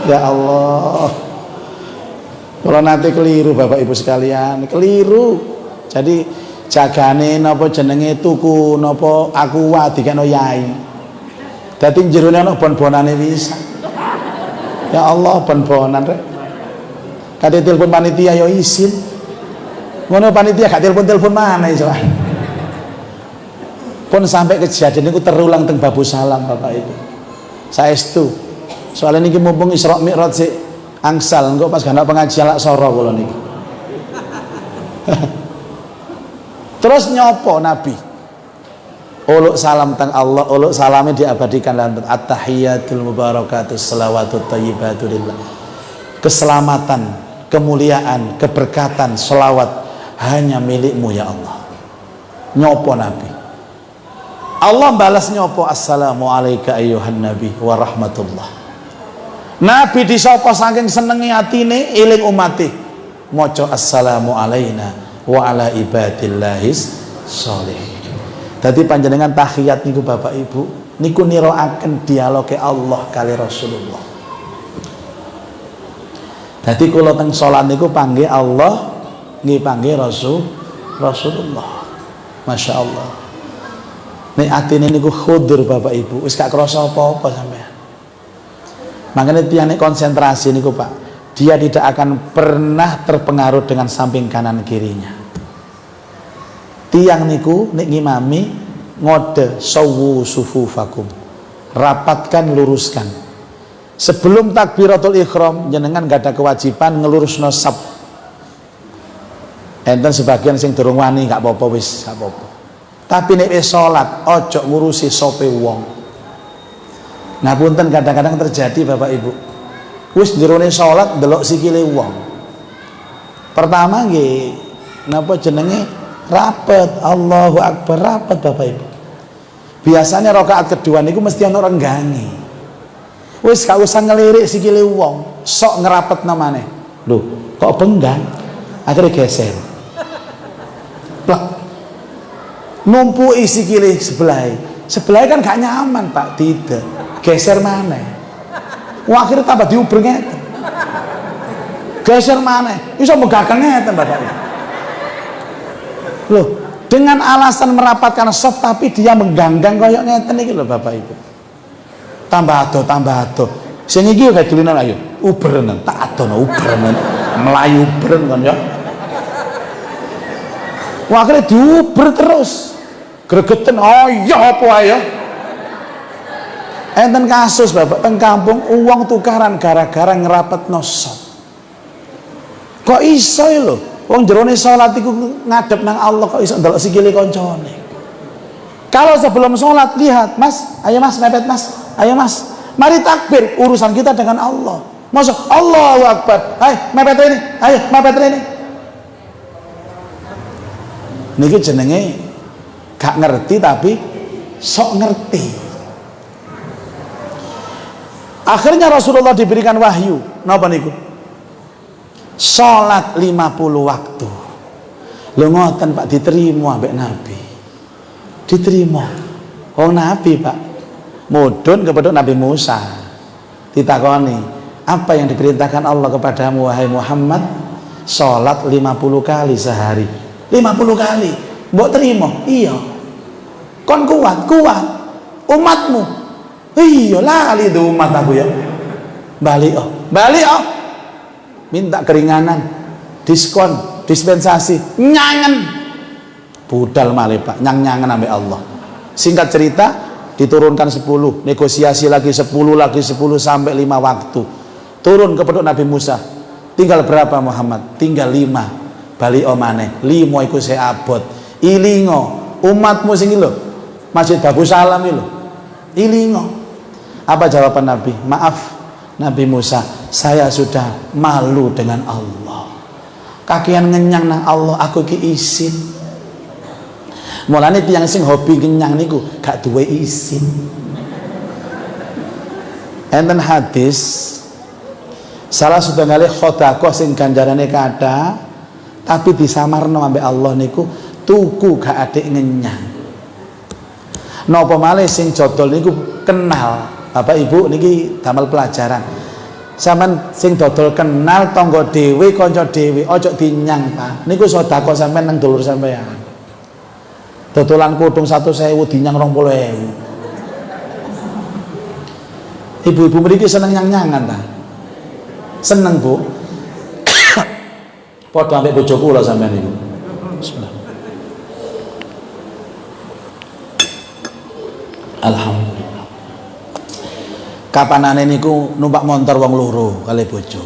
Ya Allah. Kalau nanti keliru Bapak Ibu sekalian, keliru. Jadi jagane napa jenenge tuku napa aqua dikene yai. Dadi jerone ana bon-bonane bisa. Ya Allah bon-bonan rek. Kate telepon panitia yo izin. Ngono panitia gak telepon mana iso. Pun sampai kejadian niku terulang teng Babu Salam Bapak Ibu. Saestu. Soalnya niki mumpung Isra Mi'raj sik angsal engko pas gak pengajian lak soro kula niki. Terus nyopo Nabi? Uluk salam teng Allah, uluk salame diabadikan dalam at-tahiyatul mubarakatus shalawatut thayyibatu lillah. Keselamatan, kemuliaan, keberkatan, selawat hanya milikmu ya Allah. Nyopo Nabi. Allah balas nyopo assalamu alayka ayyuhan nabi wa rahmatullah. Nabi disapa saking senenge atine eling umate maca assalamu alaina wa ala ibadillahis sholihin. Dadi panjenengan tahiyat niku Bapak Ibu niku niroaken dialoge Allah kali Rasulullah. Dadi kula teng salat niku panggih Allah, nggih panggih Rasulullah. Masya Allah. Nek atine niku khudur Bapak Ibu, wis gak krasa apa-apa sampean. Makanya tiang nek konsentrasi niku Pak, dia tidak akan pernah terpengaruh dengan samping kanan kirinya. Tiang niku nek ngimami ngode sawu sufufakum. Rapatkan, luruskan. Sebelum takbiratul ihram jenengan gak ada kewajiban ngelurusno sab. Enten sebagian sing durung wani gak apa-apa wis, gak apa-apa. Tapi nek wis salat ojo ngurusi sope wong. Ngapunten kadang-kadang terjadi Bapak Ibu. Wis jerone salat ndelok sikile wong. Pertama nggih napa jenenge rapet, Allahu Akbar rapet Bapak Ibu. Biasanya rakaat kedua niku mesti ana renggange. Wis gak usah ngelirik sikile wong, sok ngerapet namane. Lho, kok benggang? Akhirnya geser. Plak. Numpui sikile sebelah kan gak nyaman Pak, tidak. Geser mana? Wah, akhirnya tambah diuber ngeten. Geser mana? Iso megakang ngeten Bapak Ibu. Loh, dengan alasan merapatkan soft tapi dia mengganggang koyok ngeten iki lho Bapak Ibu. Tambah ado. Sing iki kayak dulinan ayo, uberenan, tak adono uberenan. Melayu uberen kan ya. Wah, akhirnya diuber terus. Gregeten oh iya apa ayo. Enten kasus Bapak teng kampung uang tukaran gara-gara ngerapet nosot. Kok iso lho? Wong jerone salat iku ngadep nang Allah kok iso ndelok sikile koncone. Kalau sebelum salat lihat, Mas, ayo Mas mepet Mas. Ayo Mas. Mari takbir, urusan kita dengan Allah. Masa Allahu Akbar. Ayo mepet ini. Ayo mepet ini. Niki jenenge gak ngerti tapi sok ngerti. Akhirnya Rasulullah diberikan wahyu. Napa niku? Salat 50 waktu. Lho ngoten Pak diterima ambek Nabi. Diterima. Wong Nabi Pak mudhun kepada Nabi Musa. Ditakoni, apa yang diperintahkan Allah kepadamu wahai Muhammad? sholat 50 kali sehari. 50 kali mbok terima? Iya. Kon kuat umatmu. Iya lali itu umat aku ya. Balik minta keringanan, diskon, dispensasi, nyangen budal malih Pak, nyangen ambek Allah. Singkat cerita, diturunkan 10, negosiasi lagi 10 sampai 5 waktu. Turun ke pedok Nabi Musa. Tinggal berapa Muhammad? Tinggal 5. Balik maneh. 5 iku saya abot. Ilingo umatmu sing lho. Masjid Babu Salam lho. Ilingo. Apa jawaban Nabi? Maaf Nabi Musa, saya sudah malu dengan Allah. Kakian ngenyang nang Allah, aku ki isin. Mulane tiyang sing hobi kenyang niku gak duwe isin. Enten hadis salah setunggalé sedekah sing ganjarane kathah tapi disamarno ambek Allah niku tuku gak adek ngenyang. Napa malih sing jodol niku kenal. Bapak Ibu niki damel pelajaran. Sampeyan sing dodol kenal tangga dhewe, kanca dhewe, aja dinyang, Pak. Niku sedekah sampeyan nang dulur sampeyan. Dodolan kutung 100.000 dinyang 20.000. Ibu-ibu mriki seneng nyang-nyangan ta? Seneng, Bu. Padha ambek bojo kula sampeyan niku. Bismillah. Alhamdulillah. Kapanane niku numpak montor wong loro kali bojo.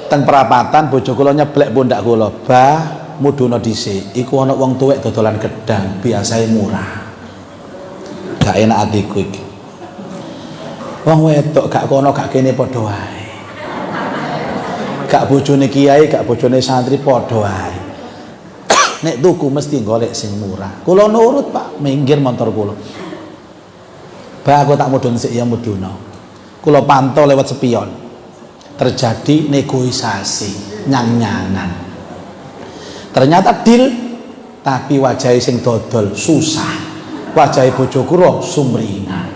Teng perapatan bojo kula nyeblek pundak kula, "Bah, mudhuna dhisik. Iku ana wong tuwek dodolan gedang, biasae murah." Gak enak atiku iki. Wong wedok gak kono gak kene padha wae. Gak bojone kiai, gak bojone santri padha wae. Nek tuku mesti golek sing murah. Kula nurut, Pak, minggir montor kula. Bah, aku tak mudun sik ya muduna. Kula pantau lewat spion. Terjadi negosiasi, nyang-nyangan. Ternyata deal, tapi wajah sing dodol susah. Wajah bojo kula sumringah.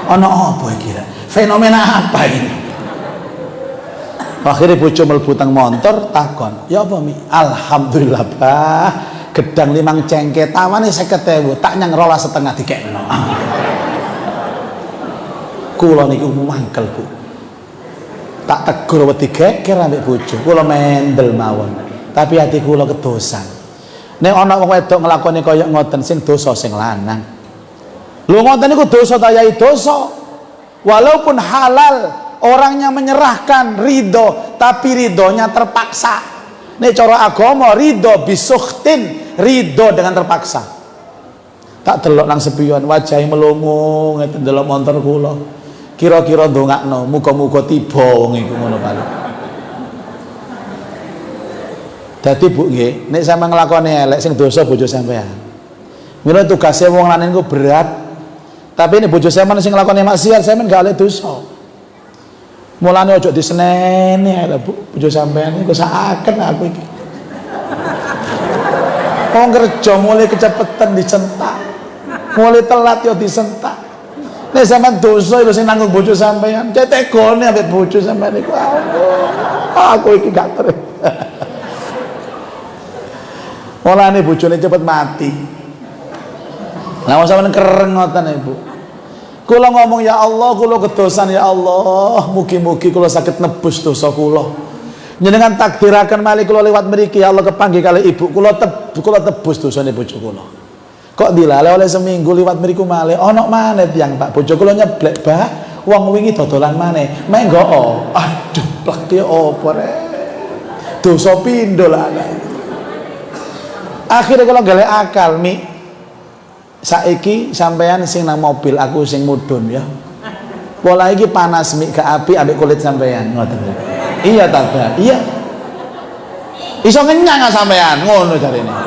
Ana apa iki? Fenomena apa ini? Akhirnya bojo mlebu teng montor takon, "Ya apa Mi?" "Alhamdulillah, Bah. Gedang 5 cengkeh tawane 50.000, tak nyang 12,5 dikekno." Kula niku mangkel, Bu. Tak tegur wedi geger ambek bojo. Kula mendel mawon. Tapi hati kula kedosan. Nek ana wong wedok nglakoni kaya ngoten sing dosa sing lanang. Lho ngoten niku dosa ta yai dosa. Walaupun halal, orangnya menyerahkan ridho, tapi ridhonya terpaksa. Nek cara agama ridho bisukhtin, ridho dengan terpaksa. Tak delok nang sepion wajahe melongo ngeten delok montor kula. Kira-kira ndongakno muga-muga tiba wong iku ngono kali. Dadi Bu nggih, nek sampeyan nglakoni elek sing dosa bojo sampean. Mila tugase wong lanang iku berat. Tapi nek bojo sampean sing nglakoni maksiat sampean gak oleh dosa. Mulane ojo diseneni ae Bu, bojo sampean iku saken aku iki. Wong kerja mulai kecepetan disentak. Mulai telat yo disentak. Nek sampean dosa lho sing nanggung bojo sampean, cetekone ambek bojo sampean iku aku iki gak terus. Mulane bojone cepet mati. Lah wong sampean kereng ngoten Ibu. Kula ngomong ya Allah, kula kedosan ya Allah, mugi-mugi kula saged nebus dosa kula. Njenengan takdiraken malih kula liwat mriki ya Allah kepanggih kali ibu kula tebus dosane bojo kula. Kok dilale oleh seminggu liwat mriku malih ana maneh tiyang Pak bojo kula nyeblek Bah wong wingi dodolan maneh menggo aduh plek ki opo rek dosa pindho lah akhirnya kula golek akal Mi saiki sampean sing nang mobil aku sing mudhun ya pola iki panas Mi gak api ambek kulit sampean ngoten iya ta Bah iya iso ngenyang sampean ngono jarene.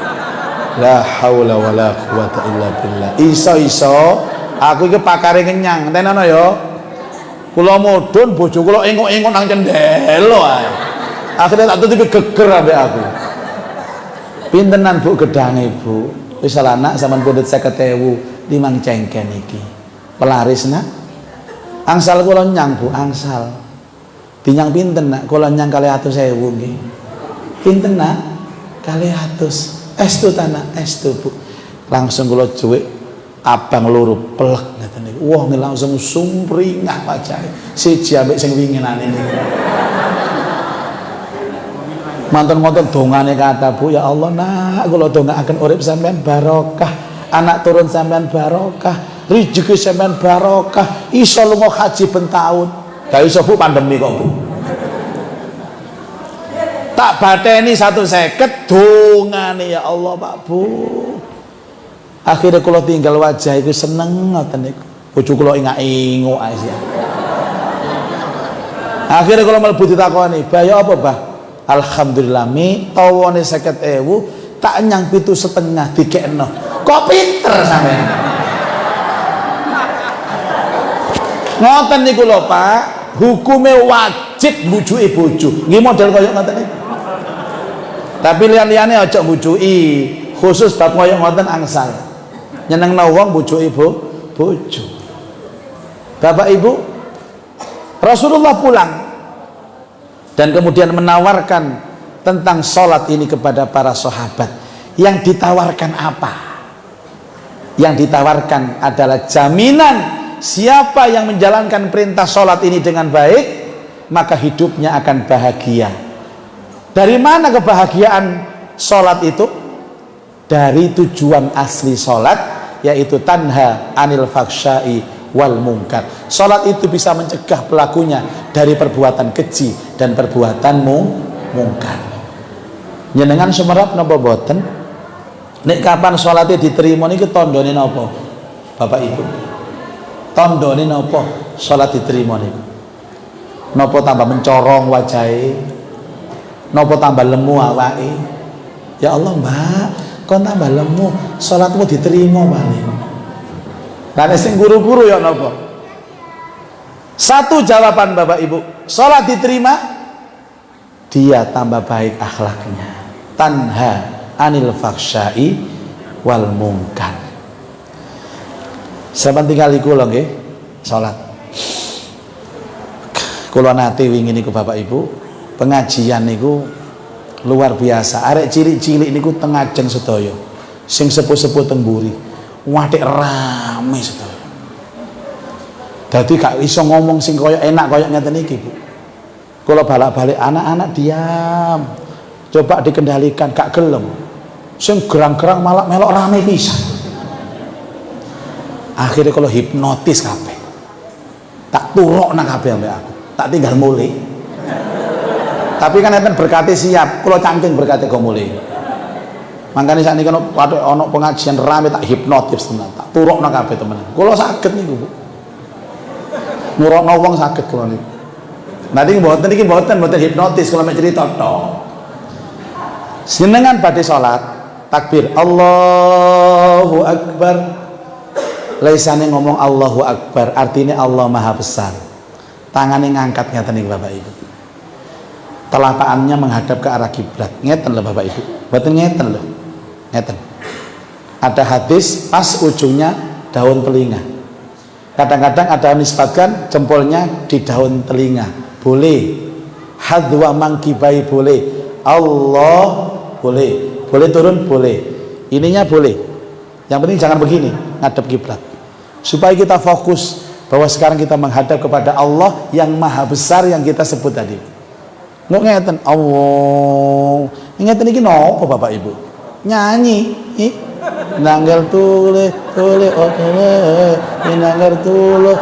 La haula wala quwata illa billah. Iso-iso aku iki pakare kenyang. Tenono ya. Kula mudhun bojo kula engok-engok nang cendelo ae. Akhire tak tutupi geger ambek aku. Pintenan Bu gedange Bu? Wis anak sampean pundhut 50.000 5 cengken iki. Pelaris nak. Angsal kula nyang Bu, angsal. Dinyang pinten nak? Kula nyang 200.000 nggih. Pinten nak? 200. Estu tanah, estu Bu. Langsung kula cuwik abang loro pelek ngeten niku. Wah, langsung sumringah wajahe. Siji ambek sing winginane niku. Manten-manten dongane kata Bu, ya Allah nak kula dongaaken urip sampean barokah, anak turun sampean barokah, rezeki sampean barokah, iso lunga haji ben taun. Gak iso Bu, pandemi kok Bu. Tak bateni 150 dongane ya Allah Pak Bu. Akhirnya kula tinggal wajah iku seneng ngoten niku. Bojo kula ingak-inguk ae. Akhirnya kula mlebu ditakoni, "Bayo apa, Bah?" Alhamdulillah mi tawane 50.000 tak nyang 7,5 dikekno. Kok pinter sampean. Ngoten niku lho Pak, hukume wajib mbujuki bojo. Nggih model kaya ngoten niku. Tapi liyan-liyane aja mbujuki, khusus bab kaya ngoten angsal. Nyenengno wong mbujuki bojo. Bapak Ibu, Rasulullah pulang dan kemudian menawarkan tentang sholat ini kepada para sahabat. Yang ditawarkan apa? Yang ditawarkan adalah jaminan siapa yang menjalankan perintah sholat ini dengan baik, maka hidupnya akan bahagia. Dari mana kebahagiaan sholat itu? Dari tujuan asli sholat, yaitu tanha anil faksya'i wal mungkar. Salat itu bisa mencegah pelakunya dari perbuatan keji dan perbuatan mungkar. Njenengan sumerap napa boten? Nek kapan salate diterima niki tandane napa? Bapak Ibu. Tandane napa salat diterima niku? Napa tambah mencorong wajahe? Napa tambah lemu awake? Ya Allah, Mbak, kon tambah lemu, salatmu diterima paling. Karena sing guru-guru ya nopo. Satu jawaban Bapak Ibu, sholat diterima, dia tambah baik akhlaknya. Tanha anil faksya'i wal mungkar. Sampeyan tinggal iku lho nggih, sholat. Kula nate wingi niku Bapak Ibu, pengajian niku luar biasa. Arek cilik-cilik niku teng ajeng sedaya. Sing sepuh-sepuh teng mburi. Wadik rame sedaya. Dadi gak iso ngomong sing kaya enak kaya ngeten iki, Bu. Kula balak-balik anak-anak diam. Coba dikendalikan, gak gelem. Sing gerang-gerang malah melok rame pisan. Akhirnya kalau hipnotis kabeh. Tak turokna kabeh ambek aku. Tak tinggal mulai. Tapi kan enten berkati siap, kula cangking berkati go mulai. Makanya saat ini kan ono pengajian rame tak hipnotis tenan, tak turokno kabeh temenan. Kula saged niku, Bu. Nurokno wong saged kula niku. Nanti mboten hipnotis kula mek crita tok. Senengan badhe salat, takbir Allahu Akbar. Laisane ngomong Allahu Akbar, artinya Allah Maha Besar. Tangannya ngangkat ngeten niku Bapak Ibu. Telapakannya menghadap ke arah kiblat. Ngeten lho Bapak Ibu. Mboten ngeten lho. Ngeten. Ada hadis pas ujungnya daun telinga. Kadang-kadang ada nisbatkan jempolnya di daun telinga. Boleh. Hadwa mangkibai boleh. Allah boleh. Boleh turun boleh. Ininya boleh. Yang penting jangan begini, ngadep kiblat. Supaya kita fokus bahwa sekarang kita menghadap kepada Allah yang Maha Besar yang kita sebut tadi. Nggak ngeten Allah. Ngeten iki napa Bapak Ibu? Nyanyi. Nanggal tule nanggal tule.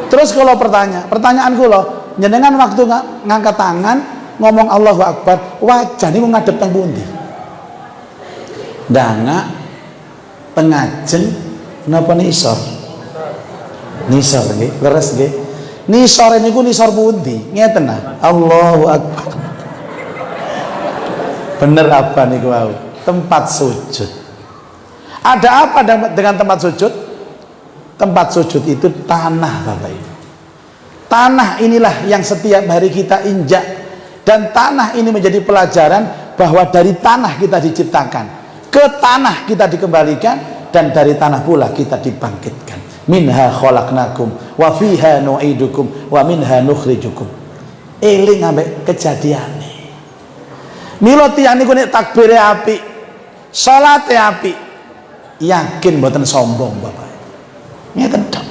Terus kalau pertanyaan kula, jenengan waktu ngangkat tangan ngomong Allahu Akbar, wajah niku ngadep teng pundi? Dangak tengajeng napa nisor? Nisor nggih, leres nggih. Nisor niku nisor pundi? Ngeten nah. Allahu Akbar. Bener apa niku wau? Tempat sujud. Ada apa dengan tempat sujud? Tempat sujud itu tanah Bapak Ibu. Tanah inilah yang setiap hari kita injak, dan tanah ini menjadi pelajaran bahwa dari tanah kita diciptakan, ke tanah kita dikembalikan, dan dari tanah pula kita dibangkitkan. minha khalaqnakum wa fiha nu'idukum wa minha nukhrijukum. Eling ambek kejadiane. Mila tiyang niku nek takbire apik, salate apik, yakin mboten sombong Bapak. Ngeten tok.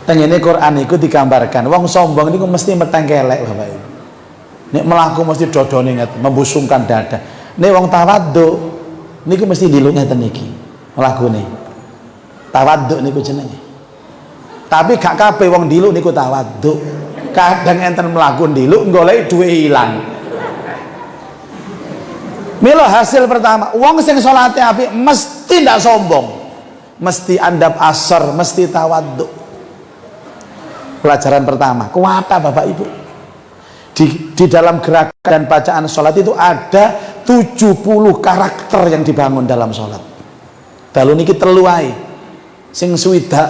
Tengene Quran iku digambarkan wong sombong niku mesti metengkelek Bapak Ibu. Nek melaku mesti dodone ngeten, membusungkan dada. Nek wong tawadhu niku mesti diluk ngeten iki. Melakune. Tawadhu niku jenenge. Tapi gak kabeh wong diluk niku tawadhu. Kadang enten melaku diluk golek duwe ilang. Milo hasil pertama, wong sing salate apik mesti ndak sombong, mesti andap asar, mesti tawadhu. Pelajaran pertama, kuapa Bapak Ibu? Di dalam gerakan dan bacaan sholat itu ada 70 karakter yang dibangun dalam sholat. Dalu niki telu ae, sing swidak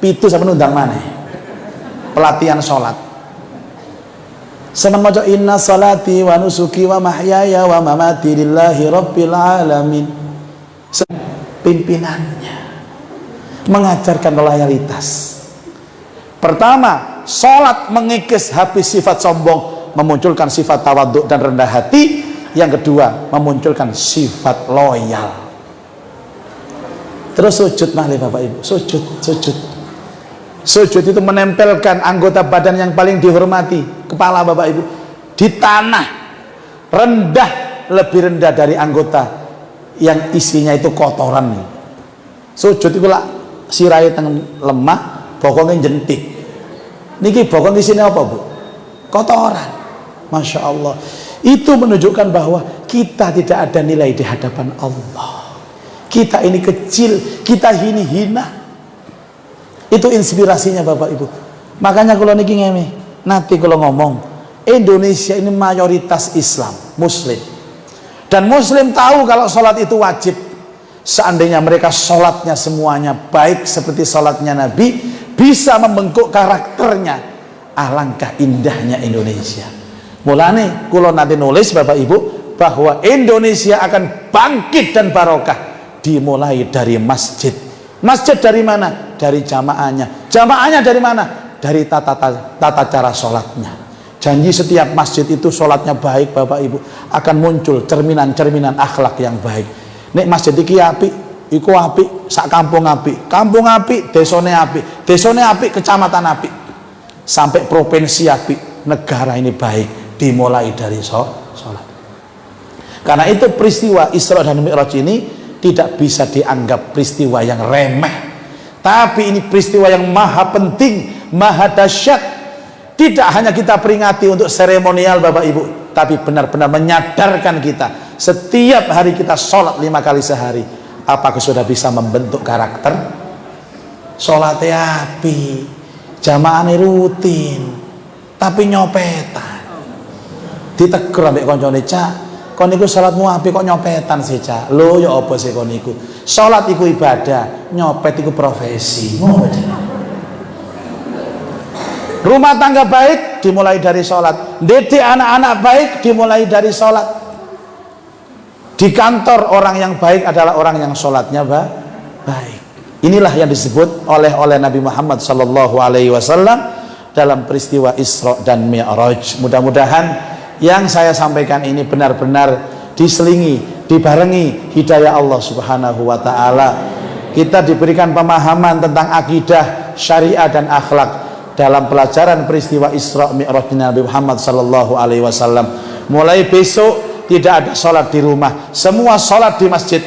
pitu sampe nundang maneh. Pelatihan sholat. Seneng maca inna salati wa nusuki wa mahyaya wa mamati lillahi rabbil alamin. Pimpinannya mengajarkan loyalitas. Pertama, sholat mengikis habis sifat sombong, memunculkan sifat tawadhu dan rendah hati. Yang kedua, memunculkan sifat loyal. Terus sujud malih Bapak Ibu, sujud. Sujud itu menempelkan anggota badan yang paling dihormati, kepala Bapak Ibu, di tanah, rendah, lebih rendah dari anggota yang isinya itu kotoran. Sujud itu lah sirai teng lemah, bokongnya jentik. Niki bokong isinya apa Bu? Kotoran. Masya Allah. Itu menunjukkan bahwa kita tidak ada nilai di hadapan Allah. Kita ini kecil, kita ini hina. Itu inspirasinya Bapak Ibu. Makanya kalau niki ngene, nanti kalau ngomong Indonesia ini mayoritas Islam, Muslim. Dan Muslim tahu kalau sholat itu wajib. Seandainya mereka sholatnya semuanya baik seperti sholatnya Nabi, bisa membentuk karakternya. Alangkah indahnya Indonesia. Mulane kalau nanti nulis Bapak Ibu bahwa Indonesia akan bangkit dan barokah dimulai dari masjid. Masjid dari mana? Dari jamaahnya. Jamaahnya dari mana? Dari tata cara sholatnya. Janji setiap masjid itu sholatnya baik Bapak Ibu, akan muncul cerminan-cerminan akhlak yang baik. Nek masjid iki apik, iku apik, sak kampung apik, kampung apik, desone apik, desone apik, kecamatan apik, sampai provinsi apik, negara ini baik, dimulai dari sholat. Karena itu peristiwa Isra dan Mi'raj ini tidak bisa dianggap peristiwa yang remeh, tapi ini peristiwa yang maha penting, maha dahsyat. Tidak hanya kita peringati untuk seremonial Bapak Ibu, tapi benar-benar menyadarkan kita setiap hari kita sholat 5 kali sehari. Apakah sudah bisa membentuk karakter? Sholatnya api, jamaahnya rutin, tapi nyopetan. Ditegur ambek koncone, Cak, kon niku salatmu apik kok nyopetan sih, Cak. Lho ya apa sih kon niku? Salat iku ibadah, nyopet iku profesi. Rumah tangga baik dimulai dari salat. Didik anak-anak baik dimulai dari salat. Di kantor orang yang baik adalah orang yang salatnya baik. Inilah yang disebut oleh Nabi Muhammad sallallahu alaihi wasallam dalam peristiwa Isra dan Mi'raj. Mudah-mudahan yang saya sampaikan ini benar-benar diselingi, dibarengi hidayah Allah Subhanahu wa taala. Kita diberikan pemahaman tentang akidah, syariah dan akhlak dalam pelajaran peristiwa Isra Mi'raj Nabi Muhammad sallallahu alaihi wasallam. Mulai besok tidak ada sholat di rumah, semua sholat di masjid.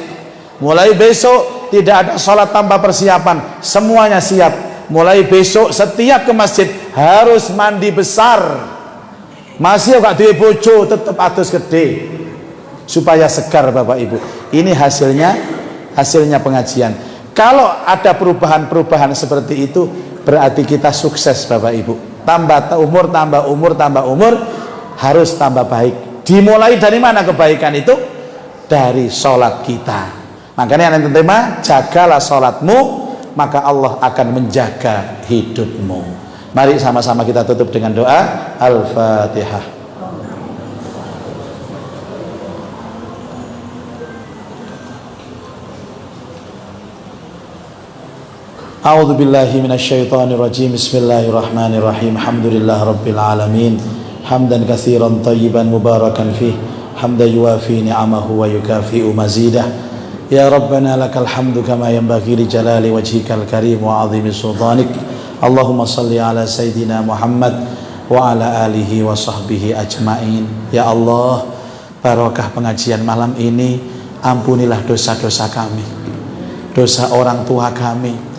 Mulai besok tidak ada sholat tanpa persiapan, semuanya siap. Mulai besok setiap ke masjid harus mandi besar. Masih gak duwe bojo tetap atus gede supaya segar Bapak Ibu. Ini hasilnya pengajian. Kalau ada perubahan-perubahan seperti itu, berarti kita sukses Bapak Ibu. Tambah umur, harus tambah baik. Dimulai dari mana kebaikan itu? Dari sholat kita. Makanya yang tema, jagalah sholatmu, maka Allah akan menjaga hidupmu. Mari sama-sama kita tutup dengan doa Al-Fatihah. A'udzu billahi minasyaitonir rajim. Bismillahirrahmanirrahim. Alhamdulillah rabbil alamin. Hamdan katsiran thayyiban mubarakan fih. Hamdan yuwafi ni'amahu wa yukafi'u mazidah. Ya Rabbana lakal hamdu kama yanbaghi li jalali wajhikal karim wa 'azimi sultanik. Allahumma salli ala sayyidina Muhammad wa ala alihi wa sahbihi ajmain. Ya Allah, barokah pengajian malam ini, ampunilah dosa-dosa kami, dosa orang tua kami,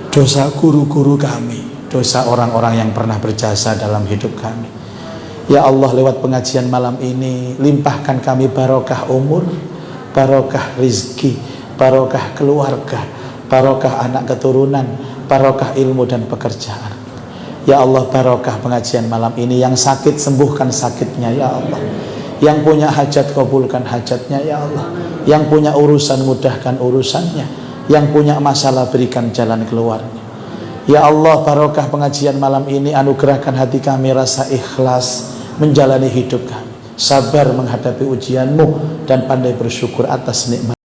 dosa guru-guru kami, dosa orang-orang yang pernah berjasa dalam hidup kami. Ya Allah, lewat pengajian malam ini limpahkan kami barokah umur, barokah rizki, barokah keluarga, barokah anak keturunan, barokah ilmu dan pekerjaan. Ya Allah, barokah pengajian malam ini, yang sakit sembuhkan sakitnya ya Allah, yang punya hajat kabulkan hajatnya ya Allah, yang punya urusan mudahkan urusannya, yang punya masalah berikan jalan keluarnya. Ya Allah, barokah pengajian malam ini, anugerahkan hati kami rasa ikhlas menjalani hidup kami, sabar menghadapi ujianmu, dan pandai bersyukur atas nikmat.